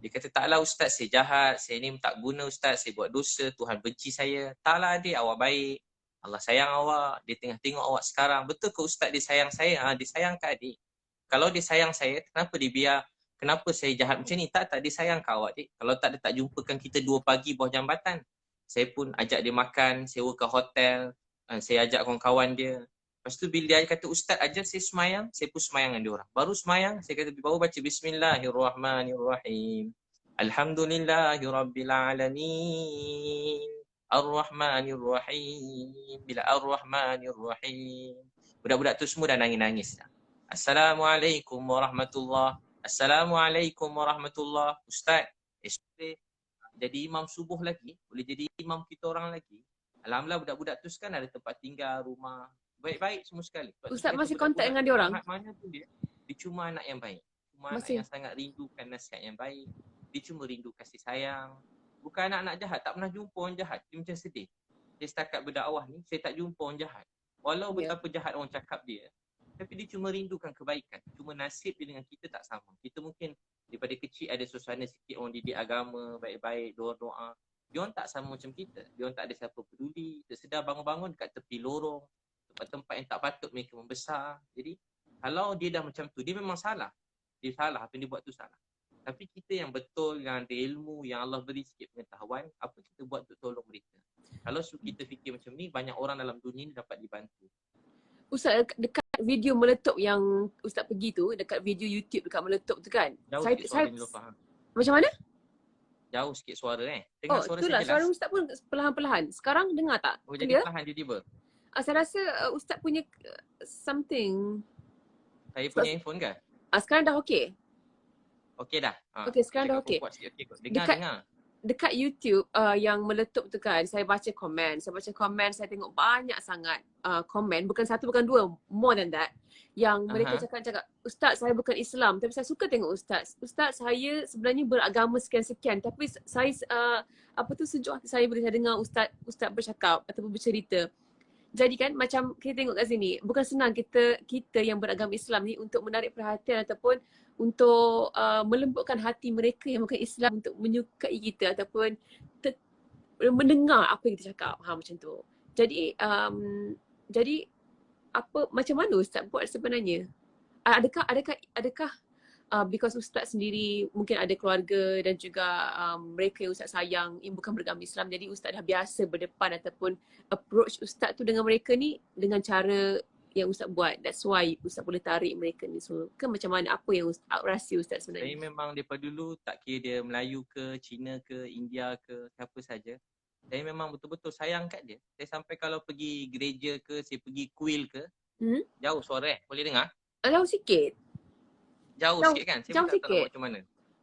Dia kata, taklah Ustaz, saya jahat. Saya ni tak guna Ustaz. Saya buat dosa. Tuhan benci saya. Taklah adik, awak baik. Allah sayang awak. Dia tengah tengok awak sekarang. Betul ke Ustaz dia sayang saya? Dia sayang ke adik? Kalau dia sayang saya, kenapa dia biar? Kenapa saya jahat macam ni? Tak, dia sayang ke awak, adik? Kalau tak, dia tak jumpakan kita 2 pagi bawah jambatan. Saya pun ajak dia makan, sewa ke hotel. Saya ajak kawan-kawan dia. Lepas tu bila dia kata, Ustaz ajar saya semayang, saya pun semayang dengan dia orang. Baru semayang, saya kata, baru baca Bismillahirrahmanirrahim. Alhamdulillahirrabbilalamin. Ar-Rahmanirrahim. Bila Ar-Rahmanirrahim. Budak-budak tu semua dah nangis-nangis. Assalamualaikum warahmatullahi. Assalamualaikum warahmatullahi. Ustaz, boleh jadi imam subuh lagi? Boleh jadi imam kita orang lagi? Alhamdulillah budak-budak tu sekarang ada tempat tinggal, rumah. Baik-baik semua sekali. Ustaz masih kontak dengan dia orang? Mana pun dia cuma anak yang baik. Cuma anak yang sangat rindukan nasihat yang baik. Dia cuma rindu kasih sayang. Bukan anak-anak jahat. Tak pernah jumpa orang jahat. Dia macam sedih. Saya setakat berdakwah ni, saya tak jumpa orang jahat. Walau betapa jahat orang cakap dia, tapi dia cuma rindukan kebaikan. Cuma nasib dia dengan kita tak sama. Kita mungkin daripada kecil ada suasana sikit orang didik agama, baik-baik, doa-doa. Dia orang tak sama macam kita. Dia orang tak ada siapa peduli. Tersedar bangun-bangun dekat tepi lorong. Tempat-tempat yang tak patut mereka membesar. Jadi kalau dia dah macam tu, dia memang salah. Dia salah, apa yang dia buat tu salah. Tapi kita yang betul, yang ada ilmu, yang Allah beri sikit pengetahuan, apa kita buat untuk tolong mereka. Kalau kita fikir macam ni, banyak orang dalam dunia ni dapat dibantu. Ustaz, dekat video Meletup yang Ustaz pergi tu, dekat video YouTube dekat Meletup tu kan, jauh sikit suara ni, faham. Macam mana? Jauh sikit suara Dengar suara itulah, suara Ustaz pun perlahan-perlahan. Sekarang dengar tak? Jadi perlahan tiba-tiba. Saya rasa Ustaz punya something. Saya punya handphone ke? Sekarang dah okey? Okey dah. Okey, sekarang dah okey. Dengar. Dekat YouTube yang Meletup tu kan, saya baca komen. Saya tengok banyak sangat komen. Bukan satu, bukan dua. More than that. Yang mereka cakap, Ustaz saya bukan Islam. Tapi saya suka tengok Ustaz. Ustaz saya sebenarnya beragama sekian-sekian. Tapi saya, sejuk hati saya bila saya dengar Ustaz bercakap ataupun bercerita. Jadi kan macam kita tengok kat sini, bukan senang kita yang beragama Islam ni untuk menarik perhatian ataupun untuk melembutkan hati mereka yang bukan Islam untuk menyukai kita ataupun mendengar apa yang kita cakap. Macam tu. Jadi apa, macam mana Ustaz buat sebenarnya? Adakah because Ustaz sendiri mungkin ada keluarga dan juga mereka yang Ustaz sayang yang bukan beragama Islam, jadi Ustaz dah biasa berdepan ataupun approach Ustaz tu dengan mereka ni dengan cara yang Ustaz buat. That's why Ustaz boleh tarik mereka ni semua. Ke macam mana, apa yang rahsia Ustaz sebenarnya? Saya memang daripada dulu tak kira dia Melayu ke, Cina ke, India ke, siapa saja. Saya memang betul-betul sayang kat dia. Saya sampai kalau pergi gereja ke, saya pergi kuil ke, jauh suara boleh dengar? Jauh sikit. Jauh sikit kan? Saya pun tak tahu macam mana.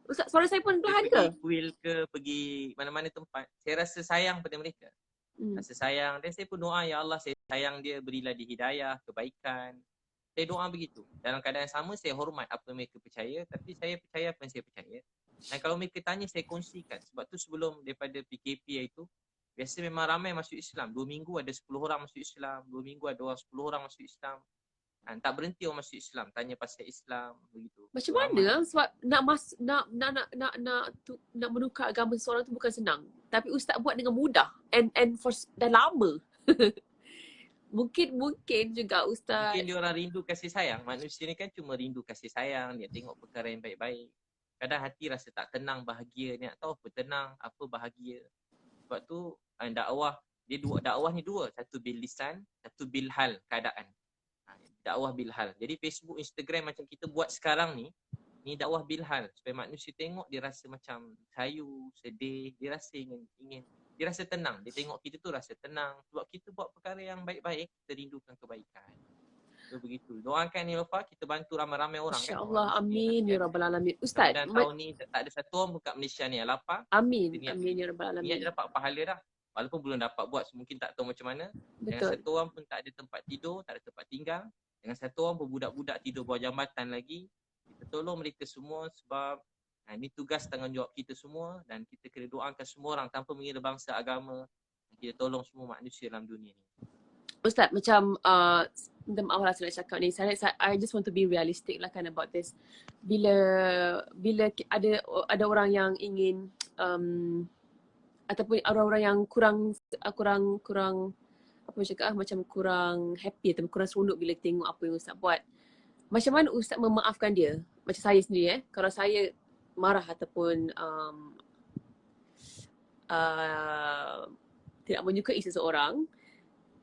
Ustaz, suara saya pun perlahan ke? Pergi kuil ke, pergi mana-mana tempat. Saya rasa sayang pada mereka. Rasa sayang. Dan saya pun doa, ya Allah, saya sayang dia, berilah dia hidayah, kebaikan. Saya doa begitu. Dalam keadaan yang sama, saya hormat apa yang mereka percaya. Tapi saya percaya apa yang saya percaya. Dan kalau mereka tanya, saya kongsikan. Sebab tu sebelum daripada PKP itu, biasa memang ramai masuk Islam. 2 minggu ada 10 orang masuk Islam. 2 minggu ada 10 orang masuk Islam. Tak berhenti orang masuk Islam, tanya pasal Islam begitu. Macam mana? Sebab nak menukar agama seorang tu bukan senang. Tapi Ustaz buat dengan mudah and for dah lama. mungkin juga Ustaz. Mungkin dia orang rindu kasih sayang. Manusia ni kan cuma rindu kasih sayang, dia tengok perkara yang baik-baik. kadang hati rasa tak tenang, bahagia, ni nak tahu apa tenang, apa bahagia. Sebab tu dakwah, dia dakwah ni dua, satu bil lisan, satu bil hal, keadaan. Dakwah bil hal. Jadi Facebook, Instagram macam kita buat sekarang ni dakwah bil hal, supaya manusia tengok dia rasa macam sayu, sedih, dia rasa ingin dia rasa tenang, dia tengok kita tu rasa tenang sebab kita buat perkara yang baik-baik, kita rindukan kebaikan. So begitu. Doakan Nilofa, kita bantu ramai-ramai orang kan. InsyaAllah, amin ya rabbal alamin. Ustaz, dan tahun ni tak ada satu orang pun kat Malaysia ni yang lapar. Amin, amin ya rabbal alamin. Niat dia dapat pahala dah. Walaupun belum dapat buat, mungkin tak tahu macam mana. Betul. Dengan satu orang pun tak ada tempat tidur, tak ada tempat tinggal. Dengan satu orang pun budak-budak tidur bawah jambatan lagi. Kita tolong mereka semua sebab ini tugas tanggungjawab kita semua dan kita kena doakan semua orang tanpa mengira bangsa, agama. Kita tolong semua manusia dalam dunia ni. Ustaz, macam minta maaf lah saya nak cakap ni. I just want to be realistic lah kan about this. Bila ada orang yang ingin ataupun orang-orang yang kurang apa cakap macam kurang happy atau kurang seronok bila tengok apa yang Ustaz buat. Macam mana Ustaz memaafkan dia? Macam saya sendiri kalau saya marah ataupun tidak menyukai seseorang,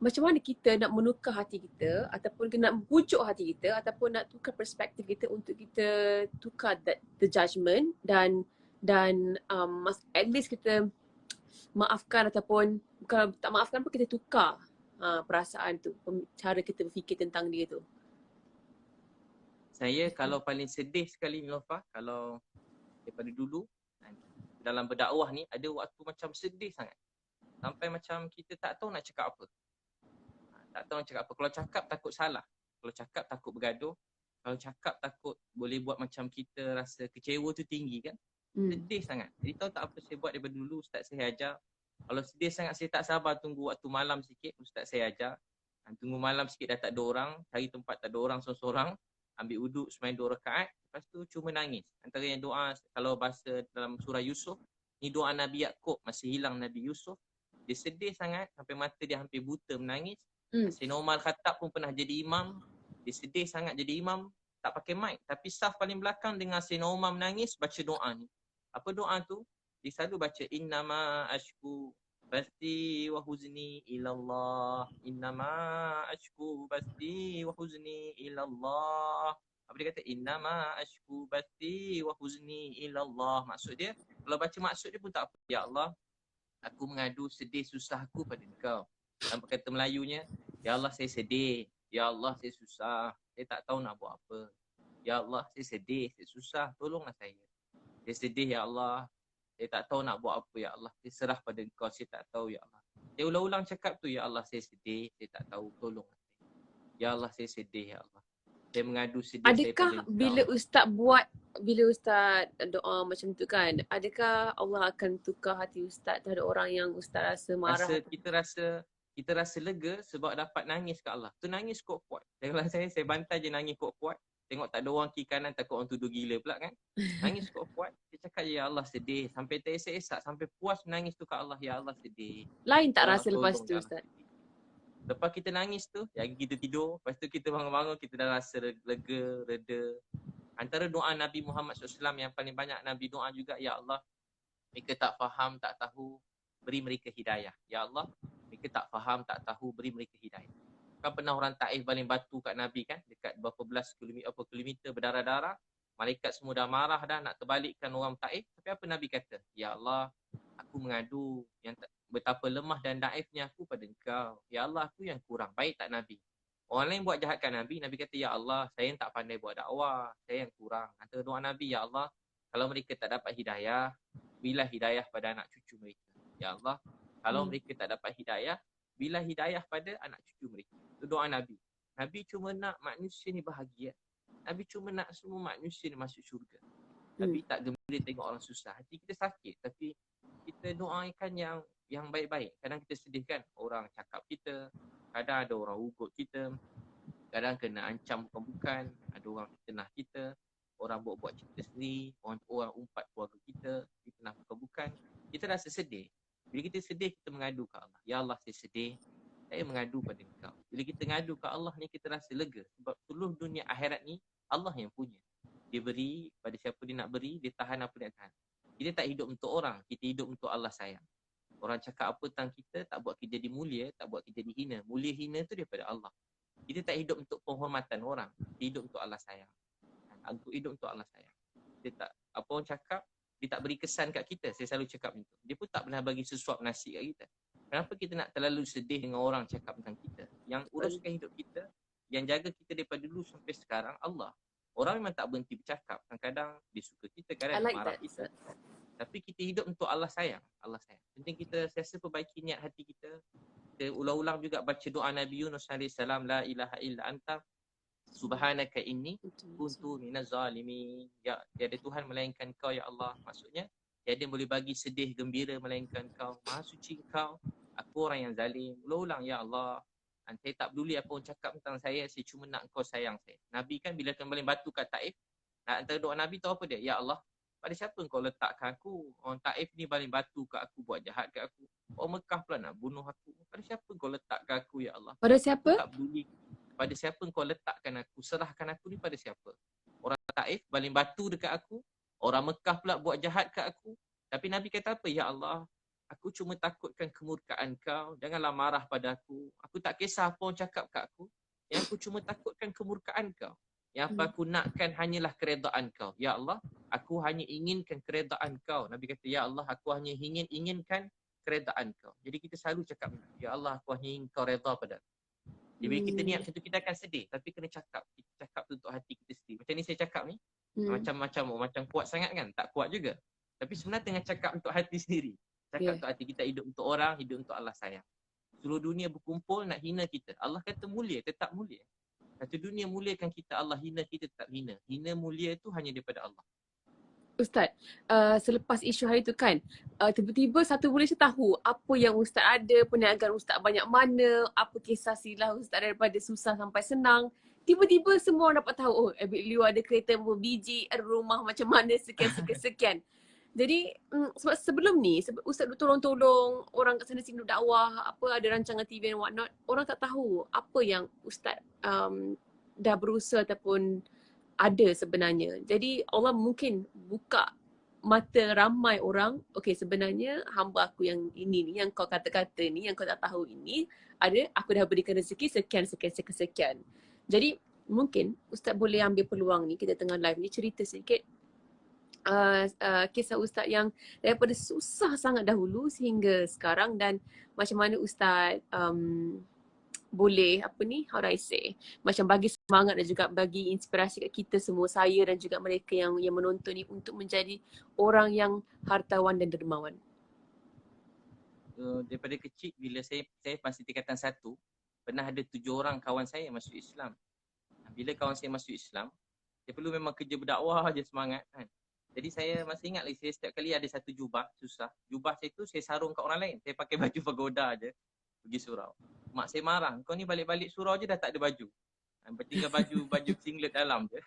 macam mana kita nak menukar hati kita ataupun nak pucuk hati kita ataupun nak tukar perspektif kita untuk kita tukar the judgement dan at least kita maafkan ataupun kalau tak maafkan pun kita tukar perasaan tu, cara kita berfikir tentang dia tu. Saya kalau paling sedih sekali Nilofa, kalau daripada dulu dalam berdakwah ni ada waktu macam sedih sangat. Sampai macam kita tak tahu nak cakap apa. Tak tahu nak cakap apa. Kalau cakap takut salah. Kalau cakap takut bergaduh. Kalau cakap takut boleh buat macam kita rasa kecewa tu tinggi kan. Sedih sangat. Jadi tahu tak apa saya buat daripada dulu, Ustaz saya ajar. Kalau sedih sangat saya tak sabar tunggu waktu malam sikit, Ustaz saya ajar. Tunggu malam sikit dah tak ada orang, cari tempat tak ada orang seorang-seorang. Ambil wuduk sembahyang 2 rakaat, lepas tu cuma nangis. Antara yang doa kalau bahasa dalam surah Yusuf, ni doa Nabi Yaakob masa hilang Nabi Yusuf. Dia sedih sangat sampai mata dia hampir buta menangis. Sayyidina Umar Khattab pun pernah jadi imam. Dia sedih sangat jadi imam, tak pakai mic. Tapi saf paling belakang dengar Sayyidina Umar menangis, baca doa ni. Apa doa tu? Dia selalu baca innama ashku basti wa huzni ilallah. Innama ashku basti wa huzni ilallah. Apa dia kata? Innama ashku basti wa huzni ilallah. Maksud dia, kalau baca maksud dia pun tak apa. Ya Allah, aku mengadu sedih susahku pada Engkau. Dalam kata Melayunya, ya Allah saya sedih. Ya Allah saya susah. Saya tak tahu nak buat apa. Ya Allah saya sedih, saya susah. Tolonglah saya. Saya sedih ya Allah. Saya tak tahu nak buat apa ya Allah. Saya serah pada Engkau, saya tak tahu ya Allah. Saya ulang-ulang cakap tu, ya Allah saya sedih, saya tak tahu, tolonglah saya. Ya Allah saya sedih ya Allah. Saya mengadu sedih saya pada Engkau. Adakah bila Ustaz doa macam tu kan, adakah Allah akan tukar hati Ustaz terhadap orang yang Ustaz rasa marah? Kita rasa lega sebab dapat nangis ke Allah. Tu nangis kuat-kuat. Saya bantai je nangis kuat-kuat. Tengok tak ada orang kiri kanan, takut orang tuduh gila pula kan. Nangis kuat-kuat. Dia cakap ya Allah sedih. Sampai tak esak-esak. Sampai puas menangis tu ke Allah. Ya Allah sedih. Lain tak Allah rasa lepas tu Ustaz? Lepas kita nangis tu, yang kita tidur. Lepas tu kita bangun-bangun, kita dah rasa lega, reda. Antara doa Nabi Muhammad SAW yang paling banyak Nabi doa juga. Ya Allah, mereka tak faham, tak tahu, beri mereka hidayah. Ya Allah, mereka tak faham, tak tahu, beri mereka hidayah. Kan pernah orang Taif baling batu kat Nabi kan, dekat berapa belas kilometer berdarah-darah. Malaikat semua dah marah dah nak terbalikkan orang Taif. Tapi apa Nabi kata? Ya Allah, aku mengadu yang betapa lemah dan daifnya aku pada Engkau. Ya Allah, aku yang kurang. Baik tak Nabi? Orang lain buat jahat kat Nabi, Nabi kata, ya Allah, saya yang tak pandai buat dakwah. Saya yang kurang. Antara doa Nabi, ya Allah, kalau mereka tak dapat hidayah, berilah hidayah pada anak cucu mereka. Ya Allah, kalau mereka tak dapat hidayah, berilah hidayah pada anak cucu mereka. Itu doa Nabi. Nabi cuma nak manusia ni bahagia. Nabi cuma nak semua manusia ni masuk syurga. Nabi tak gembira tengok orang susah. Hati kita sakit. Tapi kita doakan yang baik-baik. Kadang kita sedih kan orang cakap kita. Kadang ada orang ugut kita. Kadang kena ancam bukan-bukan. Ada orang fitnah kita. Orang buat-buat cerita sendiri. Orang umpat keluarga kita. Fitnah bukan-bukan. Kita rasa sedih. Bila kita sedih, kita mengadu ke Allah. Ya Allah, saya sedih. Saya mengadu pada Engkau. Bila kita mengadu ke Allah ni, kita rasa lega. Sebab seluruh dunia akhirat ni, Allah yang punya. Dia beri pada siapa dia nak beri, dia tahan apa dia nak tahan. Kita tak hidup untuk orang, kita hidup untuk Allah sayang. Orang cakap apa tentang kita, tak buat kita jadi mulia, tak buat kita jadi hina. Mulia hina tu daripada Allah. Kita tak hidup untuk penghormatan orang, kita hidup untuk Allah sayang. Untuk hidup untuk Allah sayang. Dia tak, apa orang cakap, dia tak beri kesan kat kita. Saya selalu cakap macam tu. Dia pun tak pernah bagi sesuap nasi kat kita. Kenapa kita nak terlalu sedih dengan orang cakap tentang kita? Yang uruskan hidup kita, yang jaga kita daripada dulu sampai sekarang, Allah. Orang memang tak berhenti bercakap. Kadang-kadang dia suka kita, kadang dia marah kita. Tapi kita hidup untuk Allah sayang. Allah sayang. Penting kita sentiasa perbaiki niat hati kita. Kita ulang-ulang juga baca doa Nabi Yunus AS. La ilaha illa anta subhanaka inni kuntu minaz zalimin. Ya, tiada Tuhan melainkan kau ya Allah. Maksudnya, tiada boleh bagi sedih, gembira melainkan kau. Maha suci kau. Aku orang yang zalim. Ulang-ulang ya Allah. Saya tak peduli apa orang cakap tentang saya cuma nak kau sayang saya. Nabi kan bila kembali batu kat Taif, antara doa Nabi tahu apa dia? Ya Allah, pada siapa kau letakkan aku? Orang Taif ni baling batu kat aku, buat jahat kat aku. Orang Mekah pula nak bunuh aku. Pada siapa kau letakkan aku ya Allah? Pada siapa? Aku tak peduli. Pada siapa kau letakkan aku? Serahkan aku ni pada siapa? Orang Taif baling batu dekat aku. Orang Mekah pula buat jahat kat aku. Tapi Nabi kata apa? Ya Allah, aku cuma takutkan kemurkaan kau. Janganlah marah pada aku. Aku tak kisah apa orang cakap kat aku. Yang aku cuma takutkan kemurkaan kau. Yang apa aku nakkan hanyalah keredaan kau. Ya Allah, aku hanya inginkan keredaan kau. Nabi kata, ya Allah, aku hanya inginkan keredaan kau. Jadi kita selalu cakap, ya Allah, aku hanya ingin kau reda pada aku. Jadi bila kita niat macam tu, kita akan sedih. Tapi kena cakap. Kita cakap tu untuk hati kita sendiri. Macam ni saya cakap ni, macam kuat sangat kan? Tak kuat juga. Tapi sebenarnya tengah cakap untuk hati sendiri. Cakap untuk hati kita, hidup untuk orang, hidup untuk Allah sayang. Seluruh dunia berkumpul nak hina kita. Allah kata mulia, tetap mulia. Satu dunia muliakan kita, Allah hina kita tetap hina. Hina mulia itu hanya daripada Allah. Ustaz, selepas isu hari tu kan, tiba-tiba satu Malaysia tahu apa yang Ustaz ada, perniagaan Ustaz banyak mana, apa kisah silah Ustaz daripada susah sampai senang. Tiba-tiba semua orang dapat tahu, oh Abid Liu ada kereta berapa biji, ada rumah macam mana, sekian. Jadi sebab sebelum ni Ustaz tolong-tolong orang kat sana sini dakwah, apa ada rancangan TV and what not, orang tak tahu apa yang Ustaz dah berusaha ataupun ada sebenarnya. Jadi Allah mungkin buka mata ramai orang, okey sebenarnya hamba aku yang ini ni, yang kau kata-kata ni, yang kau tak tahu ini, ada aku dah berikan rezeki sekian. Jadi mungkin Ustaz boleh ambil peluang ni, kita tengah live ni, cerita sedikit kisah Ustaz yang daripada susah sangat dahulu sehingga sekarang, dan macam mana Ustaz boleh how do I say, macam bagi semangat dan juga bagi inspirasi kat kita semua, saya dan juga mereka yang menonton ni, untuk menjadi orang yang hartawan dan dermawan. Daripada kecil, bila saya masih tingkatan 1, pernah ada 7 orang kawan saya masuk Islam. Bila kawan saya masuk Islam, dia perlu memang kerja berdakwah je semangat kan. Jadi saya masih ingat lagi, saya setiap kali ada satu jubah susah. Jubah saya tu saya sarung kat orang lain. Saya pakai baju pagoda je pergi surau. Mak saya marah, kau ni balik-balik surau je dah tak ada baju. Tinggal baju singlet dalam je.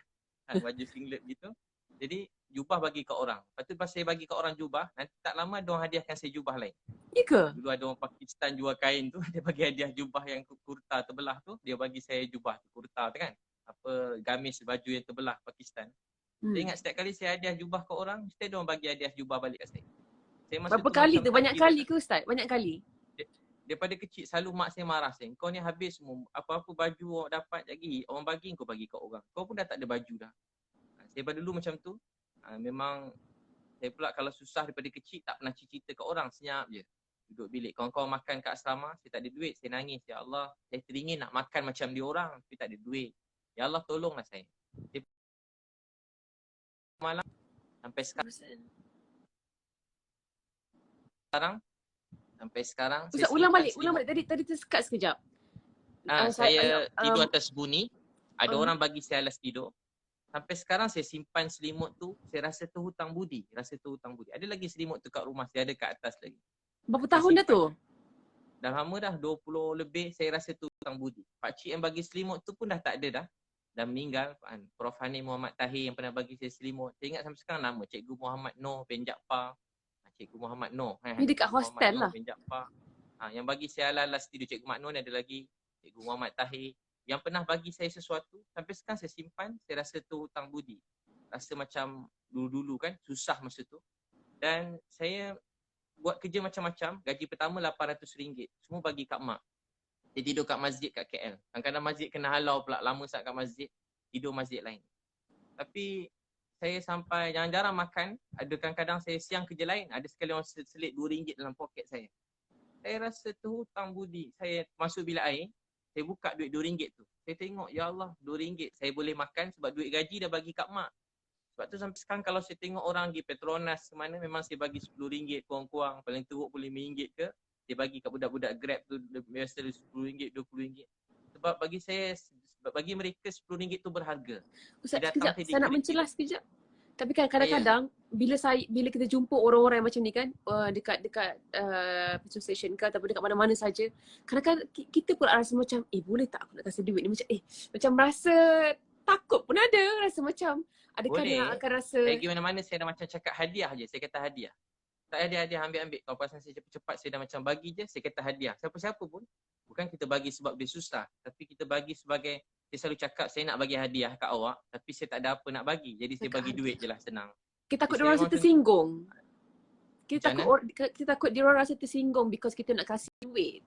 Baju singlet gitu. Jadi jubah bagi kat orang. Lepas tu pas saya bagi kat orang jubah, nanti tak lama dia orang hadiahkan saya jubah lain. Ya ke? Dulu ada orang Pakistan jual kain tu, dia bagi hadiah jubah yang kurta terbelah tu, dia bagi saya jubah tu, kurta tu kan. Apa gamis baju yang terbelah Pakistan. Saya ingat setiap kali saya hadiah jubah kat orang, mesti dia orang bagi hadiah jubah balik kat saya. Berapa kali tu? Banyak kali ke Ustaz? Banyak kali? Daripada kecil selalu mak saya marah saya. Kau ni habis semua. Apa-apa baju awak dapat lagi, orang bagi kau bagi kat orang. Kau pun dah tak ada baju dah. Saya pada dulu macam tu. Memang saya pula kalau susah daripada kecil tak pernah cerita kat orang, senyap je. Duduk bilik. Kawan-kawan makan kat asrama, saya tak ada duit. Saya nangis. Ya Allah, saya teringin nak makan macam dia orang. Tapi tak ada duit. Ya Allah, tolonglah saya. Malam sampai sekarang Ustaz, ulang balik. Tadi tersekat sekejap. Saya tidur atas buni. Ada orang bagi saya alas tidur. Sampai sekarang saya simpan selimut tu. Saya rasa tu hutang budi. Ada lagi selimut tu kat rumah. Saya ada kat atas lagi. Berapa tahun dah tu? Dah lama dah. 20 lebih. Saya rasa tu hutang budi. Pakcik yang bagi selimut tu pun dah tak ada dah. Dah meninggal. Prof Hani Muhammad Tahir yang pernah bagi saya selimut. Saya ingat sampai sekarang nama. Cikgu Muhammad Noh bin Jaafar. Cikgu Muhammad Noh. Ni dekat hostel lah. Yang bagi saya alas tidur Cikgu Muhammad Noh ni ada lagi. Cikgu Muhammad Tahir. Yang pernah bagi saya sesuatu, sampai sekarang saya simpan, saya rasa tu hutang budi. rasa macam dulu-dulu kan susah masa tu. Dan saya buat kerja macam-macam, gaji pertama RM800, semua bagi kat mak. Dia tidur kat masjid kat KL. Kadang-kadang masjid kena halau pula, lama sangat kat masjid, tidur masjid lain. Tapi saya sampai jarang-jarang makan, ada kadang-kadang saya siang kerja lain, ada sekali orang selit RM2 dalam poket saya. Saya rasa terhutang budi. Saya masuk bilik air, saya buka duit RM2 tu. Saya tengok, ya Allah, RM2. Saya boleh makan sebab duit gaji dah bagi kat mak. Sebab tu sampai sekarang kalau saya tengok orang pergi Petronas ke mana, memang saya bagi RM10 kurang-kurang, paling teruk boleh RM5 ke, saya bagi kat budak-budak Grab tu biasa RM10, RM20. Sebab bagi saya, bagi mereka RM10 tu berharga. Ustaz, sekejap, saya nak mencelah sekejap. Tapi kan kadang-kadang bila kita jumpa orang-orang yang macam ni kan, dekat petrol station ke ataupun dekat mana-mana saja, kadang-kadang kita pun rasa macam boleh tak aku nak kasih duit ni, macam macam rasa takut pun ada, rasa macam adakah dia akan rasa saya pergi mana-mana saya dah macam cakap hadiah je, saya kata hadiah. Tak hadiah ambil. Kalau pasal saya cepat-cepat saya dah macam bagi je, saya kata hadiah. Siapa-siapa pun, bukan kita bagi sebab dia susah, tapi kita bagi sebagai, saya selalu cakap saya nak bagi hadiah kat awak, tapi saya tak ada apa nak bagi. Jadi saya bagi duit je lah, senang. Kita takut diorang rasa tersinggung. Kita takut diorang rasa tersinggung because kita nak kasih duit.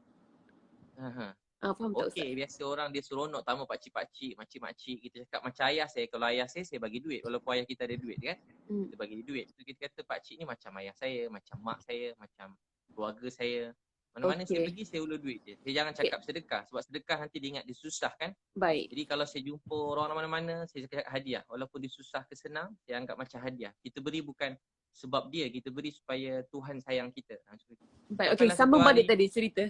Faham tak Ustaz? Okey, biasa orang dia seronok tamu pakcik-pakcik, makcik-makcik. Kita cakap macam ayah saya. Kalau ayah saya bagi duit. Walaupun ayah kita ada duit kan. Kita bagi duit. So, kita kata pakcik ni macam ayah saya, macam mak saya, macam keluarga saya. Mana-mana saya pergi, saya ulur duit je. Saya jangan cakap sedekah. Sebab sedekah nanti dia ingat dia susah kan. Baik. Jadi kalau saya jumpa orang mana-mana, saya cakap hadiah. Walaupun dia susah ke senang, saya anggap macam hadiah. Kita beri bukan sebab dia, kita beri supaya Tuhan sayang kita. Baik, okey. Sambung balik tadi cerita.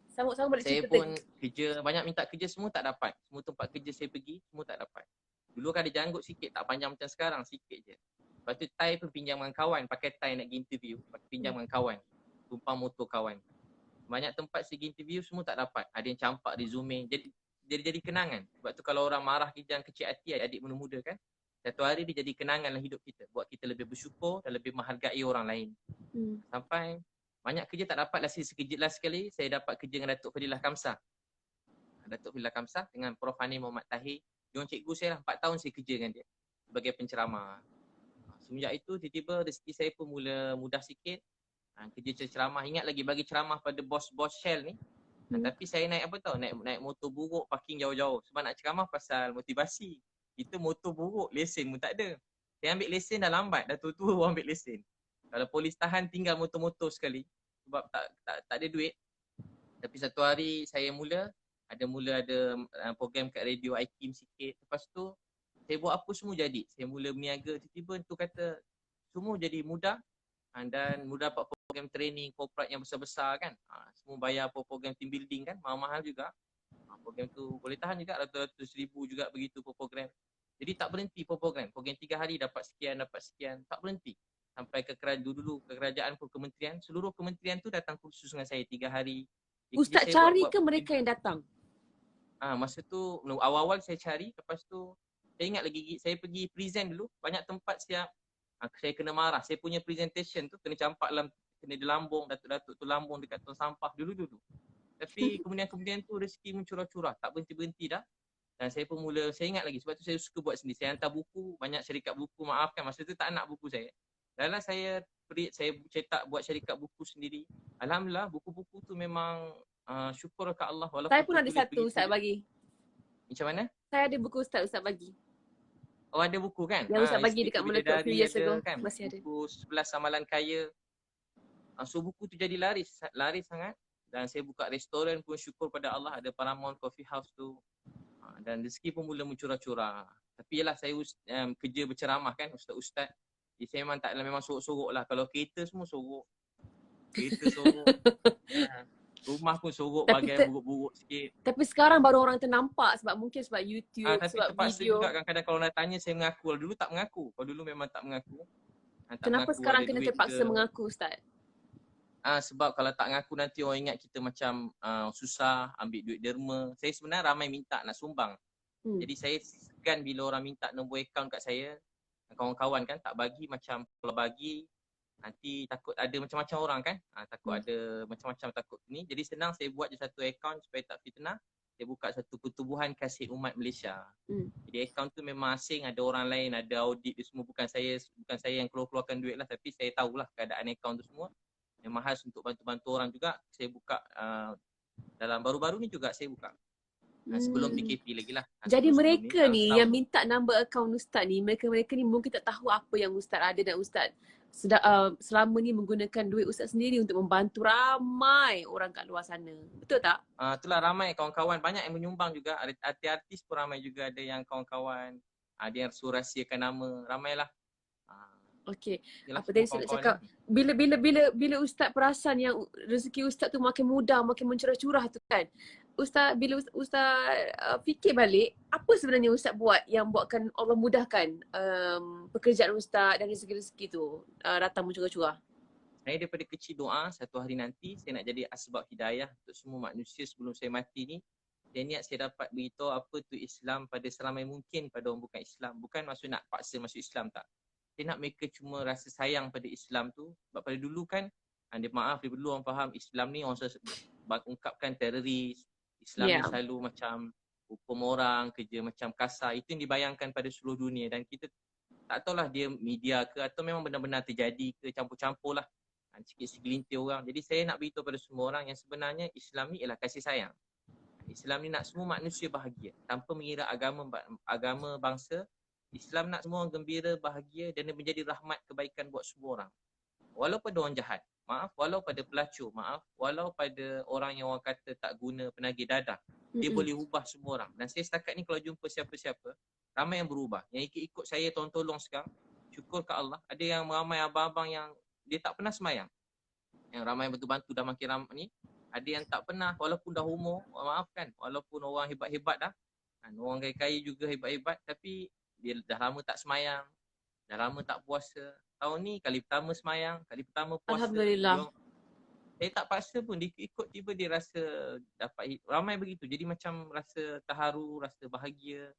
Sambung balik saya cerita pun tadi. kerja, banyak minta kerja semua tak dapat. Semua tempat kerja saya pergi, semua tak dapat. Dulu kan ada janggut sikit, tak panjang macam sekarang, sikit je. Lepas tu tie pun pinjam dengan kawan, pakai tie nak pergi interview, pinjam dengan kawan. Tumpang motor kawan. Banyak tempat saya pergi interview semua tak dapat. Ada yang campak resume. Jadi kenangan. Sebab tu kalau orang marah kita yang kecil hati, adik muda-muda kan, satu hari dia jadi kenangan dalam hidup kita. Buat kita lebih bersyukur dan lebih menghargai orang lain. Sampai banyak kerja tak dapat lah, sekejap lah sekali saya dapat kerja dengan Datuk Fadilah Kamsah. Datuk Fadilah Kamsah dengan Prof Hani Muhammad Tahir. Dia orang cikgu saya lah, 4 tahun saya kerja dengan dia sebagai penceramah. Semenjak itu tiba-tiba rezeki saya pun mula mudah sikit. Kerja ceramah, ingat lagi bagi ceramah pada bos-bos Shell ni. Tapi saya naik apa tau, naik motor buruk, parking jauh-jauh. Sebab nak ceramah pasal motivasi. Kita motor buruk, lesen pun tak ada. Saya ambil lesen dah lambat, dah tua-tua orang ambil lesen. Kalau polis tahan tinggal motor-motor sekali sebab tak ada duit. Tapi satu hari saya mula ada program kat radio IKIM sikit. Lepas tu saya buat apa semua jadi. Saya mula berniaga, tiba-tiba tu kata semua jadi mudah dan mudah dapat program training corporate yang besar-besar kan. Semua bayar program team building kan, mahal-mahal juga. Program tu boleh tahan juga ratus-ratus ribu juga begitu program. Jadi tak berhenti program 3 hari dapat sekian, tak berhenti. Sampai ke kerajaan pun kementerian, seluruh kementerian tu datang kursus dengan saya 3 hari. Ustaz cari ke mereka yang datang? Masa tu awal-awal saya cari, lepas tu saya ingat lagi saya pergi present dulu, banyak tempat siap. Saya kena marah, saya punya presentation tu kena campak kena dilambung, datuk-datuk tu lambung dekat tong sampah dulu-dulu. Tapi kemudian tu rezeki mencurah-curah, tak berhenti-berhenti dah. Dan saya pun saya ingat lagi, sebab tu saya suka buat sendiri. Saya hantar buku, banyak syarikat buku, maafkan masa tu tak nak buku saya. Dan saya cetak buat syarikat buku sendiri. Alhamdulillah buku-buku tu memang syukur ke Allah. Saya pun ada satu Ustaz bagi. Macam mana? Saya ada buku Ustaz bagi. Oh ada buku kan? Yang Ustaz bagi dekat Meletup few years ago kan? Masih ada. Buku 11 Amalan Kaya. So buku tu jadi laris sangat. Dan saya buka restoran pun syukur pada Allah, ada Paramount Coffee House tu. Dan rezeki pun mula mencurah-curah. Tapi yalah saya kerja berceramah kan, ustaz-ustaz. Jadi saya memang sorok-sorok lah. Kalau kereta semua sorok. Kereta sorok. Rumah pun sorok, bagian buruk-buruk sikit. Tapi sekarang baru orang ternampak sebab YouTube, tapi sebab terpaksa video. Juga kadang-kadang kalau nak tanya saya mengaku. Kalau dulu tak mengaku. Kalau dulu memang tak mengaku. Kenapa sekarang kena terpaksa mengaku Ustaz? Sebab kalau tak mengaku nanti orang ingat kita macam susah, ambil duit derma. Saya sebenarnya ramai minta nak sumbang. Jadi saya segan bila orang minta nombor akaun kat saya. Kawan-kawan kan tak bagi, macam kalau bagi nanti takut ada macam-macam orang kan. Takut ada macam-macam takut ni. Jadi senang saya buat je satu akaun supaya tak fitnah. Saya buka satu pertubuhan kasih umat Malaysia. Jadi akaun tu memang asing, ada orang lain, ada audit tu semua, bukan saya yang keluarkan duit lah, tapi saya tahulah keadaan akaun tu semua. Memang khas untuk bantu-bantu orang juga. Saya buka dalam baru-baru ni juga saya buka. Sebelum PKP lagi lah. Jadi mereka ni yang minta nombor akaun Ustaz ni, mereka ni mungkin tak tahu apa yang Ustaz ada, dan Ustaz selama ni menggunakan duit Ustaz sendiri untuk membantu ramai orang kat luar sana. Betul tak? Itulah, ramai kawan-kawan banyak yang menyumbang juga. Artis pun ramai juga, ada yang kawan-kawan. Ada yang suruh rahsiakan nama, ramailah. Okey. Apa tadi saya nak cakap, bila Ustaz perasan yang rezeki Ustaz tu makin mudah, makin mencurah-curah tu kan. Ustaz, bila Ustaz fikir balik, apa sebenarnya Ustaz buat yang buatkan Allah mudahkan pekerjaan Ustaz dan rezeki-rezeki tu datang mencurah-curah? Saya daripada kecil doa, satu hari nanti saya nak jadi asbab hidayah untuk semua manusia sebelum saya mati ni. Saya niat saya dapat beritahu apa tu Islam pada seramai mungkin pada orang bukan Islam. Bukan maksud nak paksa masuk Islam, tak. Saya nak mereka cuma rasa sayang pada Islam tu. Sebab pada dulu kan, maaf, dulu orang faham Islam ni orang ungkapkan teroris. Islam ni selalu macam hukum orang, kerja macam kasar. Itu yang dibayangkan pada seluruh dunia. Dan kita tak tahulah dia media ke atau memang benar-benar terjadi ke, campur-campur lah. Sikit segelintir orang. Jadi saya nak beritahu pada semua orang yang sebenarnya Islam ni ialah kasih sayang. Islam ni nak semua manusia bahagia tanpa mengira agama bangsa. Islam nak semua orang gembira, bahagia dan dia menjadi rahmat kebaikan buat semua orang. Walau pada orang jahat, maaf, walau pada pelacur, maaf, walau pada orang yang orang kata tak guna, penagih dadah, dia boleh ubah semua orang. Dan saya setakat ni kalau jumpa siapa-siapa, ramai yang berubah. Yang ikut saya tolong sekarang, syukur ke Allah, ada yang ramai abang-abang yang dia tak pernah semayang. Yang ramai bantu-bantu dah makin ramai ni, ada yang tak pernah, walaupun dah umur, maafkan, walaupun orang hebat-hebat dah, orang kaya-kaya juga hebat-hebat, tapi dia dah lama tak semayang, dah lama tak puasa. Tahun ni kali pertama semayang, kali pertama puasa. Alhamdulillah. Saya tak paksa pun, dia ikut tiba dia rasa dapat, ramai begitu. Jadi macam rasa terharu, rasa bahagia.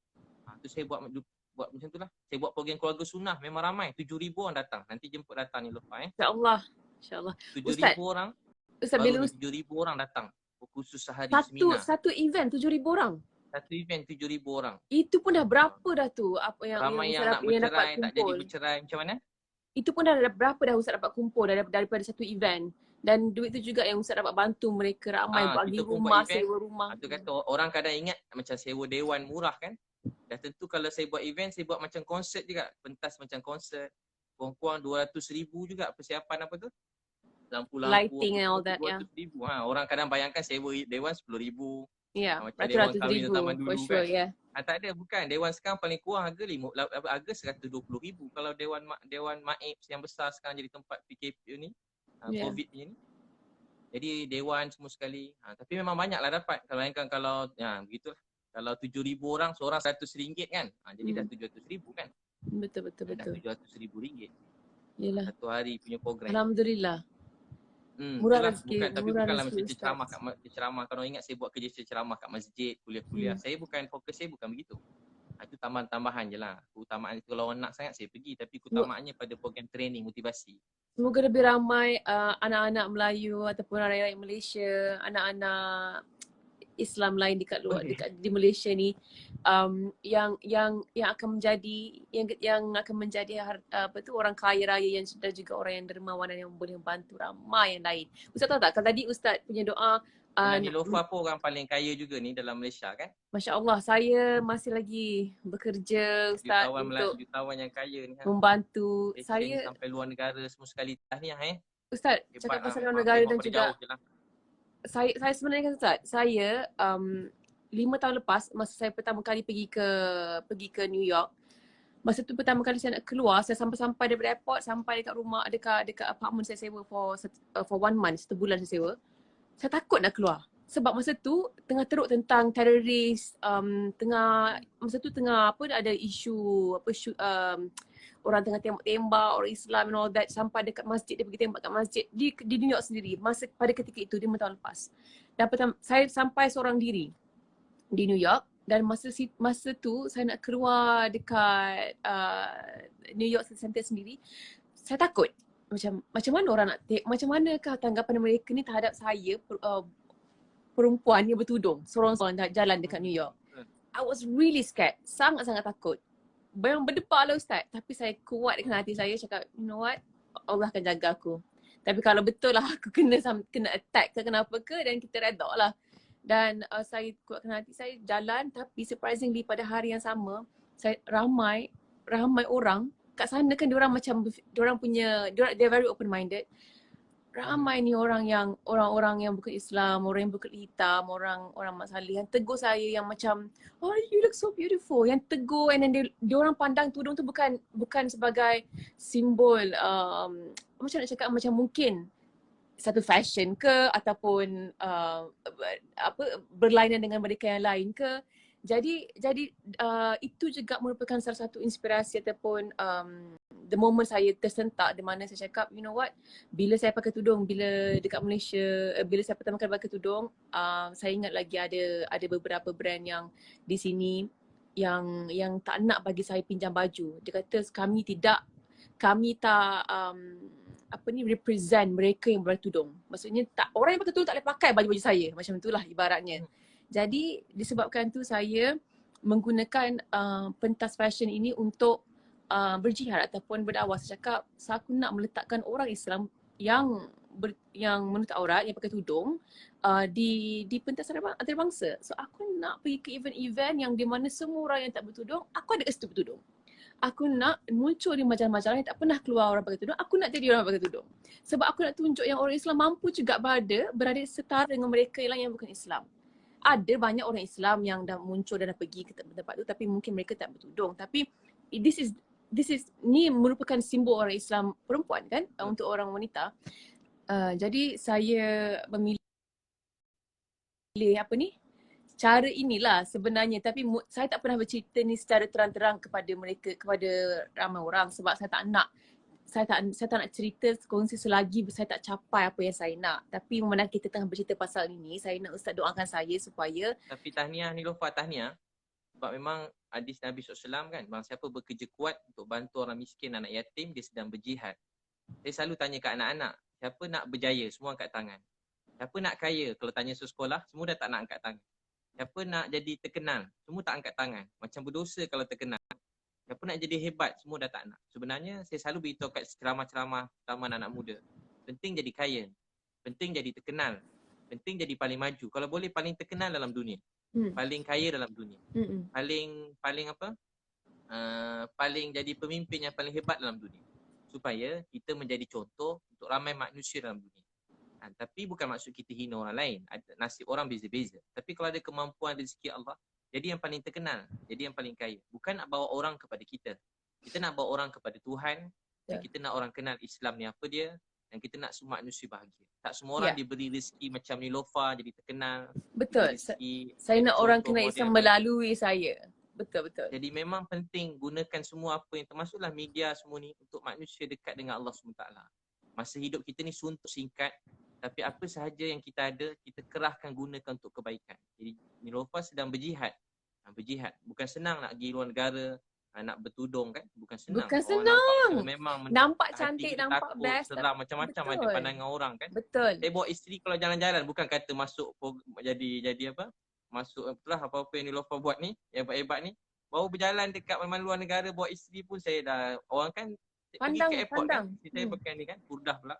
Tu saya buat macam tu lah. Saya buat program keluarga sunnah, memang ramai. 7,000 orang datang. Nanti jemput datang ni Lofa. InsyaAllah. InsyaAllah. 7,000 orang, Ustaz, baru 7,000 orang datang. Khusus sehari seminar. Satu event 7,000 orang? Satu event 7,000 orang. Itu pun dah berapa dah tu? Apa yang ramai yang nak bercerai, tak jadi bercerai, macam mana? Itu pun dah berapa dah Ustaz dapat kumpul daripada satu event? Dan duit tu juga yang Ustaz dapat bantu mereka ramai bagi rumah, sewa rumah. Itu kata orang kadang ingat macam sewa dewan murah kan. Dah tentu kalau saya buat event, saya buat macam konsert juga. Pentas macam konsert. Kurang-kurang 200,000 juga persiapan apa tu? Lampu-lampu. Lighting and all that, 200,000. Orang kadang bayangkan sewa dewan 10,000. Ya, macam dewan kahwin ribu, zaman dulu sure, kan. Tak ada, bukan. Dewan sekarang paling kurang harga 120,000. Kalau dewan maib yang besar sekarang jadi tempat PKP ni, COVID ni. Jadi dewan semua sekali. Tapi memang banyaklah dapat. Kalau bayangkan kalau begitulah. Kalau 7,000 orang, seorang RM100 kan. Jadi dah 700,000 kan. Betul. Dah RM700,000. Yalah. Satu hari punya program. Alhamdulillah. Murah rezeki. Tapi bukanlah macam ceramah. Kalau ingat saya buat kerja ceramah kat masjid, kuliah-kuliah. Saya bukan, fokus saya bukan begitu. Itu tambahan je lah. Keutamaan itu kalau orang nak sangat saya pergi. Tapi keutamaannya pada program training, motivasi. Semoga lebih ramai anak-anak Melayu ataupun rakyat Malaysia, anak-anak Islam lain dekat di Malaysia ni yang akan menjadi orang kaya raya yang sudah juga orang yang dermawan dan yang boleh membantu ramai yang lain. Ustaz tahu tak, kalau tadi Ustaz punya doa Nilofa pun orang paling kaya juga ni dalam Malaysia kan? Masya Allah, saya masih lagi bekerja Ustaz untuk jutawan yang kaya ni membantu saya sampai luar negara semua sekali tahniah Ustaz, cakap pasal luar negara dan juga saya sebenarnya kan Ustaz, saya 5 tahun lepas masa saya pertama kali pergi ke New York, masa tu pertama kali saya nak keluar, saya sampai daripada airport sampai dekat rumah, dekat apartment saya sewa for 1 month, 1 bulan saya sewa. Saya takut nak keluar sebab masa tu tengah teruk tentang teroris, masa tu tengah ada isu orang tengah tembak-tembak orang Islam and all that, sampai dekat masjid dia pergi tembak kat masjid di New York sendiri masa pada ketika itu 5 tahun lepas. Dan saya sampai seorang diri di New York dan masa tu saya nak keluar dekat New York Center sendiri, saya takut macam mana orang nak macam manakah tanggapan mereka ni terhadap saya perempuan yang bertudung sorang-sorang jalan dekat New York. I was really scared. Sangat-sangat takut. Memang berdebar lah Ustaz. Tapi saya kuat dekat hati saya cakap, you know what? Allah akan jaga aku. Tapi kalau betul lah aku kena attack ke kenapa ke, dan kita redha lah. Dan saya kuatkan hati saya jalan, tapi surprisingly pada hari yang sama, ramai orang kat sana kan diorang macam, they're very open minded. Ramai ni orang yang bukan Islam, orang yang berkulit hitam, orang Mat Salleh yang tegur saya yang macam, oh you look so beautiful, yang tegur, and then dia orang pandang tudung tu bukan sebagai simbol macam nak cakap, macam mungkin satu fashion ke ataupun berlainan dengan mereka yang lain ke. Jadi itu juga merupakan salah satu inspirasi ataupun the moment saya tersentak, di mana saya cakap, you know what, bila saya pakai tudung, bila dekat Malaysia, bila saya pertama kali pakai tudung, saya ingat lagi ada beberapa brand yang di sini yang tak nak bagi saya pinjam baju. Dia kata kami tak represent mereka yang bertudung. Maksudnya orang yang pakai tudung tak boleh pakai baju-baju saya. Macam itulah ibaratnya. Jadi disebabkan tu saya menggunakan pentas fashion ini untuk berjihad ataupun berdakwah. Saya cakap, aku nak meletakkan orang Islam yang menutup aurat, yang pakai tudung di pentas antarabangsa. So aku nak pergi ke event-event yang di mana semua orang yang tak bertudung, aku ada kat situ bertudung. Aku nak muncul di majalah-majalah yang tak pernah keluar orang pakai tudung. Aku nak jadi orang pakai tudung. Sebab aku nak tunjuk yang orang Islam mampu juga berada setara dengan mereka yang bukan Islam. Ada banyak orang Islam yang dah muncul dan dah pergi ke tempat tu, tapi mungkin mereka tak bertudung. Tapi ni merupakan simbol orang Islam perempuan kan, untuk orang wanita. Jadi saya memilih cara inilah sebenarnya, tapi saya tak pernah bercerita ni secara terang-terang kepada ramai orang, sebab saya tak nak cerita kongsi selagi saya tak capai apa yang saya nak. Tapi memang kita tengah bercerita pasal ini, saya nak Ustaz doakan saya supaya. Tapi tahniah Niloufar, tahniah. Sebab memang hadis Nabi SAW kan, bang siapa bekerja kuat untuk bantu orang miskin, anak yatim, dia sedang berjihad. Saya selalu tanya kat anak-anak, siapa nak berjaya? Semua angkat tangan. Siapa nak kaya? Kalau tanya sekolah, semua dah tak nak angkat tangan. Siapa nak jadi terkenal? Semua tak angkat tangan. Macam berdosa kalau terkenal. Siapa nak jadi hebat? Semua dah tak nak. Sebenarnya saya selalu beritahu kat ceramah-ceramah anak muda. Penting jadi kaya. Penting jadi terkenal. Penting jadi paling maju. Kalau boleh paling terkenal dalam dunia. Paling kaya dalam dunia. Paling jadi pemimpin yang paling hebat dalam dunia. Supaya kita menjadi contoh untuk ramai manusia dalam dunia. Tapi bukan maksud kita hina orang lain. Nasib orang beza-beza. Tapi kalau ada kemampuan rezeki Allah, jadi yang paling terkenal, jadi yang paling kaya. Bukan nak bawa orang kepada kita. Kita nak bawa orang kepada Tuhan. Dan kita nak orang kenal Islam ni apa dia. Dan kita nak semua manusia bahagia. Tak semua orang diberi rezeki macam Niloufar jadi terkenal. Betul. Saya nak orang kenal Islam melalui saya. Betul. Jadi memang penting gunakan semua apa yang termasuklah media semua ni untuk manusia dekat dengan Allah SWT. Masa hidup kita ni suntuk singkat. Tapi apa sahaja yang kita ada, kita kerahkan gunakan untuk kebaikan. Jadi Niloufar sedang berjihad. Bukan senang nak pergi luar negara, nak bertudung kan. Bukan senang. Memang nampak cantik, nampak takut, best. seram macam-macam ada pandangan orang kan. Betul. Saya bawa isteri kalau jalan-jalan, bukan kata masuk jadi apa. Masuk apa-apa yang Niloufar buat ni, yang hebat-hebat ni. Baru berjalan dekat mana-mana luar negara, bawa isteri pun saya dah, orang kan pergi ke airport kan. Saya pakai ni kan, Burdah pula.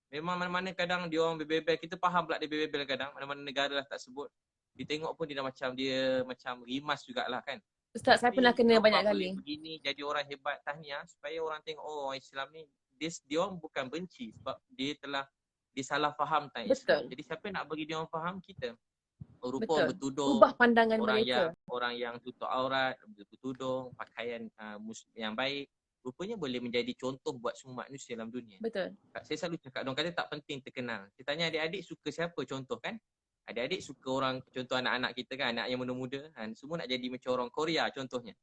Memang mana-mana kadang dia orang berbebel, kita faham pula dia berbebel kadang, mana-mana negara lah tak sebut. Dia tengok pun dia macam rimas jugalah kan. Ustaz, saya pernah kena banyak kali. Begini jadi orang hebat, tahniah, supaya orang tengok, oh Islam ni, dia orang bukan benci sebab dia salah faham tentang Islam. Jadi siapa nak bagi dia orang faham? Kita. Rupa orang bertudung, ubah pandangan mereka. Orang yang tutup aurat, bertudung, pakaian yang baik, rupanya boleh menjadi contoh buat semua manusia dalam dunia. Betul. Saya selalu cakap, orang kata tak penting terkenal. Saya tanya adik-adik suka siapa contoh kan? Adik-adik suka orang, contoh anak-anak kita kan, anak yang muda-muda kan, semua nak jadi macam orang Korea contohnya.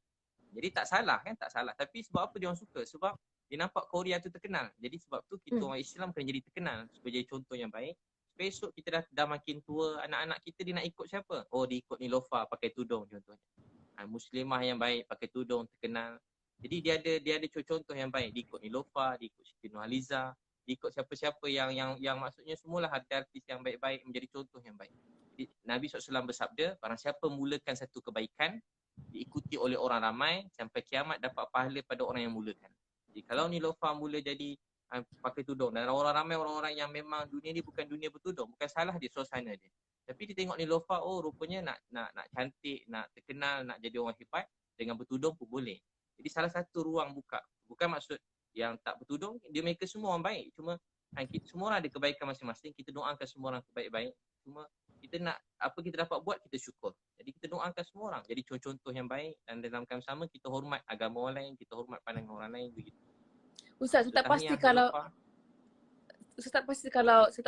Jadi tak salah kan, tak salah. Tapi sebab apa dia orang suka? Sebab dia nampak Korea tu terkenal. Jadi sebab tu kita orang Islam kena jadi terkenal supaya jadi contoh yang baik. Supaya esok kita dah makin tua, anak-anak kita dia nak ikut siapa? Oh dia ikut Niloufar pakai tudung contohnya. Muslimah yang baik pakai tudung terkenal. Jadi dia ada contoh yang baik. Dia ikut Niloufar, dia ikut Siti Nurhaliza, dia ikut siapa-siapa yang maksudnya semualah artis yang baik-baik menjadi contoh yang baik. Nabi SAW bersabda, barang siapa mulakan satu kebaikan, diikuti oleh orang ramai, sampai kiamat dapat pahala pada orang yang mulakan. Jadi kalau Niloufar mula jadi pakai tudung, dan orang ramai orang-orang yang memang dunia ni bukan dunia bertudung, bukan salah dia, suasana dia. Tapi dia tengok Niloufar, oh rupanya nak cantik, nak terkenal, nak jadi orang hebat, dengan bertudung pun boleh. Jadi salah satu ruang buka. Bukan maksud yang tak bertudung, dia mereka semua orang baik. Cuma kita semua orang ada kebaikan masing-masing. Kita doakan semua orang baik-baik. Cuma kita nak, apa kita dapat buat, kita syukur. Jadi kita doakan semua orang jadi contoh yang baik, dan dalam keadaan sama kita hormat agama orang lain, kita hormat pandangan orang lain begitu. Ustaz, saya tak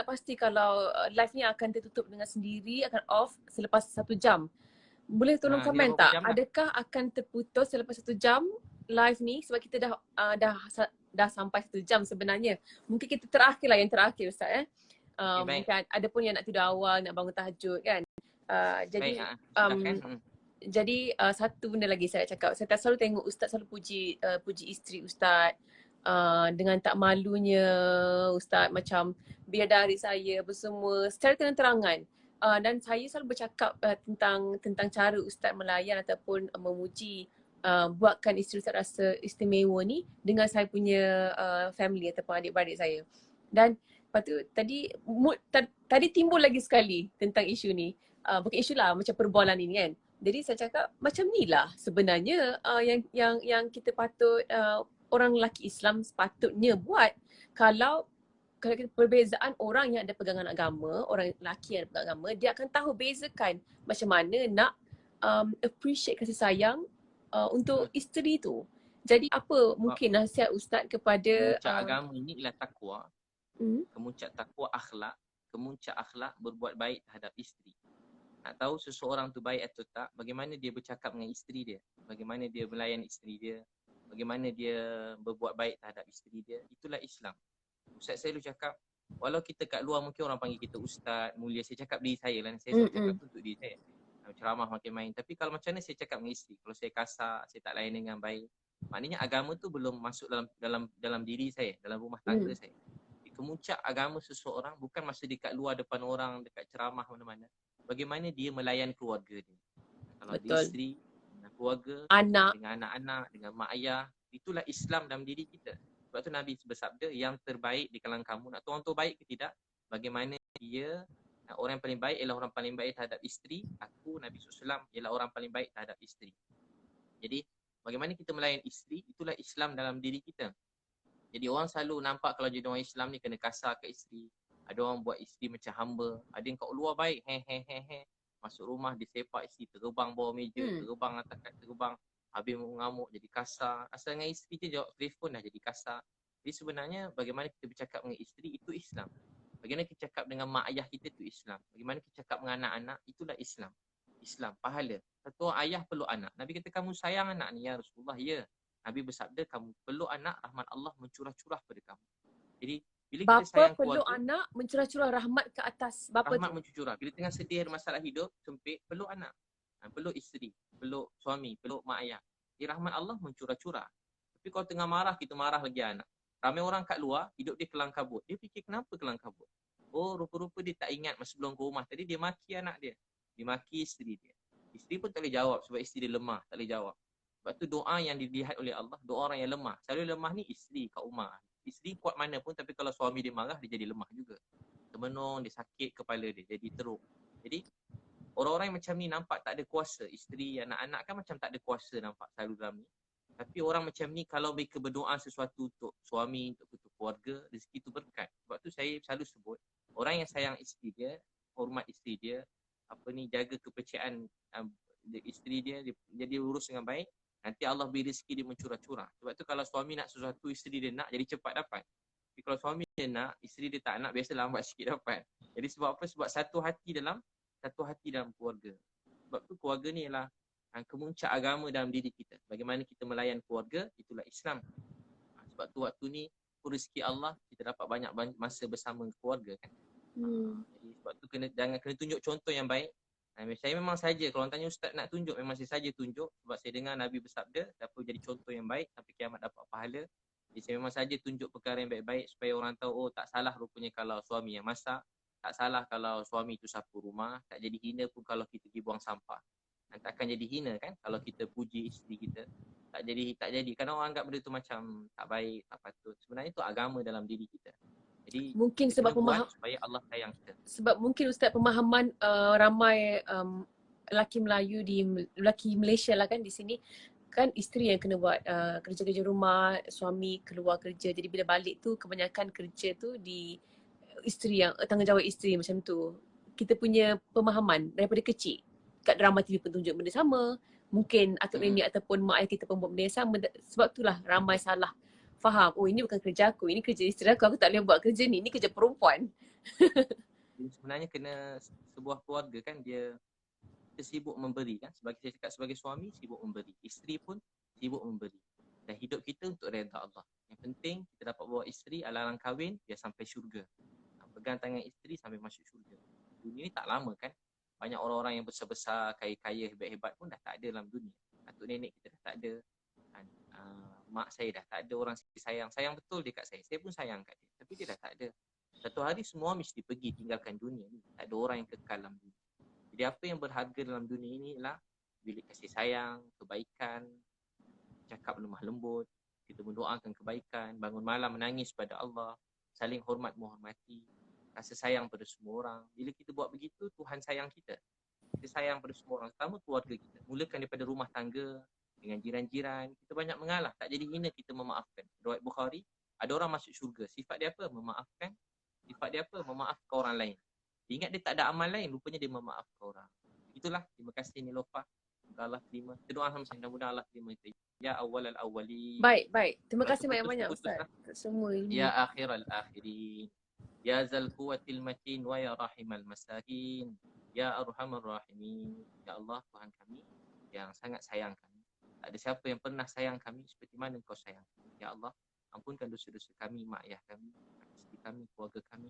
pasti kalau live ni akan tertutup dengan sendiri, akan off selepas 1 jam. Boleh tolong komen tak? Adakah akan terputus selepas 1 jam live ni, sebab kita dah sampai 1 jam sebenarnya. Mungkin kita yang terakhir Ustaz mungkin ada pun yang nak tidur awal, nak bangun tahajud kan. Jadi satu benda lagi saya cakap, saya tak selalu tengok Ustaz selalu puji isteri Ustaz dengan tak malunya Ustaz, macam bidadari saya apa semua secara terang-terangan. Dan saya selalu bercakap tentang cara Ustaz melayan ataupun memuji buatkan isteri Ustaz rasa istimewa ni dengan saya punya family ataupun adik-beradik saya. Dan lepas tu tadi timbul lagi sekali tentang isu ni. Bukan isu lah, macam perbualan ini kan. Jadi saya cakap macam ni lah sebenarnya yang kita patut orang lelaki Islam sepatutnya buat. Kalau perbezaan orang yang ada pegangan agama, orang lelaki yang ada pegangan agama, dia akan tahu bezakan macam mana nak appreciate kasih sayang untuk isteri tu. Jadi apa mungkin nasihat Ustaz kepada kemuncak agama ini ialah takwa. Kemuncak takwa akhlak, kemuncak akhlak berbuat baik terhadap isteri. Nak tahu seseorang tu baik atau tak, bagaimana dia bercakap dengan isteri dia, bagaimana dia melayan isteri dia, bagaimana dia berbuat baik terhadap isteri dia, itulah Islam. Ustaz saya dulu cakap, walau kita kat luar mungkin orang panggil kita ustaz, mulia, saya cakap diri saya lah, saya selalu cakap tu untuk diri saya. Ceramah makin main, tapi kalau macam mana saya cakap dengan isteri, kalau saya kasar, saya tak layan dengan baik, maknanya agama tu belum masuk dalam diri saya, dalam rumah tangga saya. Kemuncak agama seseorang bukan masa dekat luar depan orang, dekat ceramah mana-mana. Bagaimana dia melayan keluarga dia. Kalau dia isteri, dengan keluarga, dengan anak-anak, dengan mak ayah, itulah Islam dalam diri kita. Sebab tu Nabi bersabda, yang terbaik di kalangan kamu, nak tahu orang tu baik ke tidak, bagaimana dia, orang yang paling baik ialah orang paling baik terhadap isteri. Aku, Nabi SAW, ialah orang paling baik terhadap isteri. Jadi, bagaimana kita melayan isteri, itulah Islam dalam diri kita. Jadi orang selalu nampak kalau jadi orang Islam ni kena kasar ke isteri. Ada orang buat isteri macam hamba. Ada yang kat luar baik, masuk rumah disepak isteri, terbang bawah meja, terbang atas kat terbang. Habis mengamuk jadi kasar. Asal dengan isteri je jawab telefon dah jadi kasar. Jadi sebenarnya bagaimana kita bercakap dengan isteri itu Islam. Bagaimana kita cakap dengan mak ayah kita itu Islam. Bagaimana kita cakap dengan anak-anak, itulah Islam. Islam, pahala. Satu orang ayah peluk anak. Nabi kata, kamu sayang anak ni ya Rasulullah, ya. Nabi bersabda, kamu peluk anak, rahmat Allah mencurah-curah pada kamu. Jadi bila kita sayang keluarga, peluk anak mencurah-curah rahmat ke atas bapa rahmat mencurah. Bila tengah sedih ada masalah hidup, sempit, peluk anak, peluk isteri, peluk suami, peluk mak ayah. Jadi rahmat Allah mencurah-curah. Tapi kalau tengah marah, kita marah lagi anak. Ramai orang kat luar, hidup dia kelang kabut. Dia fikir kenapa kelang kabut? Oh, rupa-rupa dia tak ingat masa sebelum ke rumah tadi dia maki anak dia. Dia maki isteri dia. Isteri pun tak boleh jawab sebab isteri dia lemah, tak boleh jawab. Sebab tu doa yang dilihat oleh Allah, doa orang yang lemah. Selalu lemah ni isteri kat rumah. Isteri kuat mana pun, tapi kalau suami dia marah, dia jadi lemah juga. Termenung, dia sakit kepala dia, jadi teruk. Jadi orang-orang yang macam ni nampak tak ada kuasa. Isteri, anak-anak kan macam tak ada kuasa nampak selalu dalam ni. Tapi orang macam ni kalau mereka berdoa sesuatu untuk suami, untuk keluarga, rezeki tu berkat. Sebab tu saya selalu sebut, orang yang sayang isteri dia, hormat isteri dia, jaga kepercayaan isteri dia urus dengan baik, nanti Allah beri rezeki dia mencurah-curah. Sebab tu kalau suami nak sesuatu, isteri dia nak, jadi cepat dapat. Tapi kalau suami dia nak, isteri dia tak nak, biasa lambat sikit dapat. Jadi sebab apa? Sebab satu hati dalam keluarga. Sebab tu keluarga ni ialah kemuncak agama dalam diri kita. Bagaimana kita melayan keluarga, itulah Islam. Sebab tu waktu ni rezeki Allah, kita dapat banyak masa bersama keluarga kan. Jadi sebab tu jangan kena tunjuk contoh yang baik. Saya memang saja, kalau orang tanya ustaz nak tunjuk, memang saya saja tunjuk. Sebab saya dengar Nabi bersabda, siapa jadi contoh yang baik sampai kiamat dapat pahala. Jadi saya memang saja tunjuk perkara yang baik-baik supaya orang tahu, oh tak salah rupanya kalau suami yang masak, Tak salah kalau suami tu sapu rumah, tak jadi hina pun kalau kita pergi buang sampah. Dan takkan jadi hina kan kalau kita puji isteri kita. Tak jadi. Kadang orang anggap benda tu macam tak baik, tak patut. Sebenarnya itu agama dalam diri kita. Jadi Mungkin kita sebab kena buat supaya Allah sayang kita. Sebab mungkin Ustaz pemahaman ramai lelaki Malaysia lah kan di sini kan isteri yang kena buat kerja-kerja rumah, suami keluar kerja. Jadi bila balik tu kebanyakan kerja tu di isteri yang tanggungjawab isteri macam tu. Kita punya pemahaman daripada kecil kat drama TV pun tunjuk benda sama. Mungkin atuk nenek ataupun mak ayah kita pun buat benda yang sama. Sebab itulah ramai salah faham. Oh ini bukan kerja aku, ini kerja isteri aku tak boleh buat kerja ni kerja perempuan. Sebenarnya kena sebuah keluarga kan dia sibuk memberi kan. Sebagai saya cakap sebagai suami sibuk memberi. Isteri pun sibuk memberi. Dan hidup kita untuk redha Allah. Yang penting kita dapat bawa isteri alang-alang kahwin biar sampai syurga. Pegang tangan isteri sampai masuk syurga. Dunia ni tak lama kan. Banyak orang-orang yang besar-besar, kaya-kaya, hebat-hebat pun dah tak ada dalam dunia. Atuk nenek kita dah tak ada. Mak saya dah tak ada orang sayang. Sayang betul dekat saya. Saya pun sayang kat dia. Tapi dia dah tak ada. Satu hari semua mesti pergi tinggalkan dunia ni. Tak ada orang yang kekal dalam dunia. Jadi apa yang berharga dalam dunia ini ialah bilik kasih sayang, kebaikan, cakap lemah lembut, kita mendoakan kebaikan, bangun malam menangis pada Allah, saling hormat menghormati, rasa sayang pada semua orang. Bila kita buat begitu, Tuhan sayang kita. Kita sayang pada semua orang, terutama keluarga kita. Mulakan daripada rumah tangga, dengan jiran-jiran. Kita banyak mengalah, tak jadi hina kita memaafkan. Riwayat Bukhari, ada orang masuk syurga. Sifat dia apa? Memaafkan. Sifat dia apa? Memaafkan orang lain. Dia ingat dia tak ada amal lain, rupanya dia memaafkan orang. Itulah, terima kasih Nilofa. Semoga Allah terima. Kita doa sama-sama, mudah-mudahan Allah terima kita. Ya awal al-awwali. Baik. Terima kasih banyak-banyak Ustaz. Semua ilmu. Ya akhir al-akhirin. Ya zal quwwatil matin wa ya rahimal masakin. Ya arhamar rahimin. Ya Allah, Tuhan kami yang sangat sayang kami. Tak ada siapa yang pernah sayang kami seperti mana Engkau sayang kami. Ya Allah, ampunkan dosa-dosa kami, mak ayah kami, isteri kami, keluarga kami.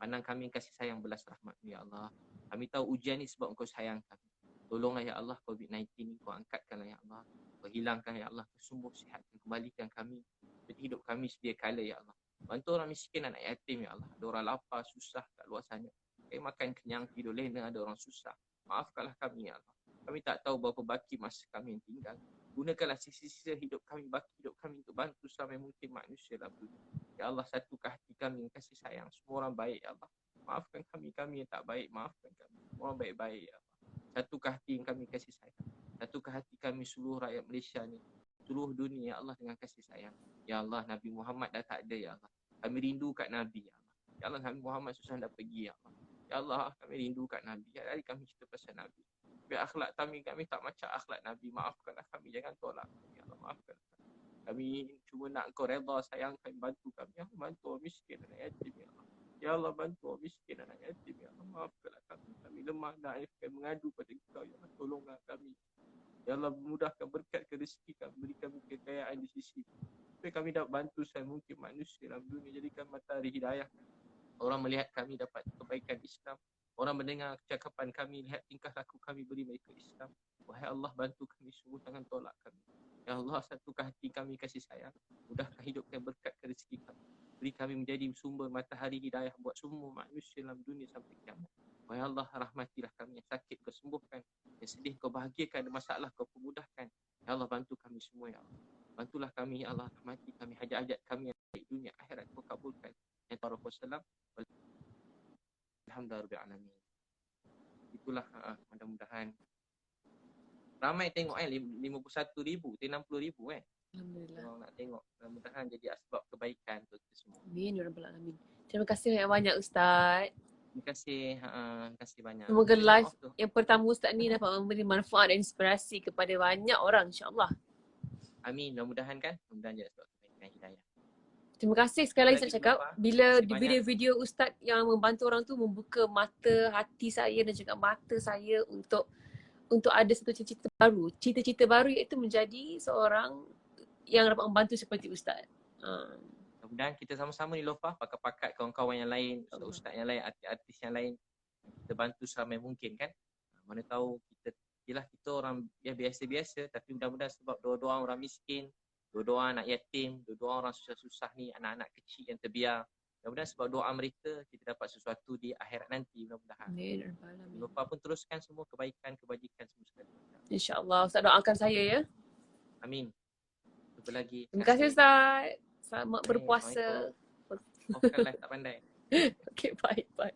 Pandang kami kasih sayang belas rahmat-Mu ya Allah. Kami tahu ujian ni sebab Engkau sayang kami. Tolonglah ya Allah COVID-19 ni Kau angkatkanlah ya Allah. Kau hilangkan ya Allah. Kau sembuh sihatkan, kembalikan kami seperti hidup kami sedia kala ya Allah. Bantu orang miskin, anak yatim ya Allah. Ada orang lapar, susah kat luar sana. Kayak makan kenyang, tidur lena, ada orang susah. Maafkanlah kami ya Allah. Kami tak tahu berapa baki masa kami yang tinggal. Gunakanlah sisa-sisa hidup kami, baki hidup kami untuk bantu sampai mungkin manusia dalam dunia. Ya Allah, satukah hati kami yang kasih sayang. Semua orang baik ya Allah. Maafkan kami yang tak baik. Maafkan kami. Orang baik-baik ya Allah. Satukah hati yang kami kasih sayang. Satukah hati kami seluruh rakyat Malaysia ni. Seluruh dunia ya Allah dengan kasih sayang. Ya Allah, Nabi Muhammad dah tak ada ya Allah. Kami rindu kat Nabi ya Allah. Ya Allah, Nabi Muhammad susah dah pergi ya Allah. Ya Allah, kami rindu kat Nabi. Ya Allah, kami cerita pasal Nabi. Biar akhlak kami tak macam akhlak Nabi. Maafkanlah kami, jangan tolak kami. Ya Allah, maafkan kami. Kami cuma nak Engkau redha, sayang kami, bantu kami. Ya Allah, bantu orang miskin anak yatim ya Allah. Ya Allah, bantu orang miskin anak yatim ya Allah. Maafkanlah kami. Kami lemah dan kami mengadu pada Engkau ya Allah. Tolonglah kami. Ya Allah, mudahkan berkat ke rezeki kami, beri kami kekayaan di sisi. Supaya kami dapat bantu saya mungkin manusia dalam dunia, jadikan matahari hidayah. Orang melihat kami dapat kebaikan Islam. Orang mendengar cakapan kami, lihat tingkah laku kami, beri mereka Islam. Wahai Allah, bantu kami semua, jangan tolak kami. Ya Allah, satukan hati kami kasih sayang. Mudahkan hidup kami, berkat ke rezeki kami. Beri kami menjadi sumber matahari hidayah buat semua manusia dalam dunia sampai kiamat. Wahai Allah, rahmatilah kami. Yang sakit Kau sembuhkan, yang sedih Kau bahagiakan, ada masalah Kau pemudahkan. Ya Allah, bantu kami semua ya Allah. Bantulah kami ya Allah, rahmati kami, hajat-hajat kami yang baik dunia akhirat Kau kabulkan. Ya Rasulullah. Alhamdulillah. Itulah mudah-mudahan ramai tengok 51,000, 60,000 Alhamdulillah. Orang nak tengok. Mudah-mudahan jadi asbab kebaikan untuk kita semua. Amin ya rabbal alamin. Terima kasih banyak Ustaz. Terima kasih banyak. Semoga live yang pertama Ustaz ni dapat memberi manfaat dan inspirasi kepada banyak orang insya-Allah. Amin. Mudah-mudahan kan. Mudah-mudahan jadi asbab kebaikan hidayah. Terima kasih sekali lagi saya cakap. Bila di video-video Ustaz yang membantu orang tu membuka mata hati saya dan juga mata saya untuk ada satu cita-cita baru iaitu menjadi seorang yang dapat membantu seperti Ustaz. Mudah-mudahan kita sama-sama ni Lofa, pakat-pakat kawan-kawan yang lain, ustaz yang lain, artis yang lain, kita bantu seramai mungkin kan. Mana tahu kita orang yang biasa-biasa tapi mudah-mudahan sebab doa-doa orang miskin, doa-doa anak yatim, doa-doa orang susah-susah ni, anak-anak kecil yang terbiar, Mudah-mudahan sebab doa mereka kita dapat sesuatu di akhirat nanti mudah-mudahan. Amin. Lupa pun teruskan semua kebaikan, kebajikan semua sekali. InsyaAllah. Ustaz doakan saya ya. Amin. Jumpa lagi. Terima kasih Ustaz. Selamat berpuasa. Oke lah, tak pandai. Okay, bye.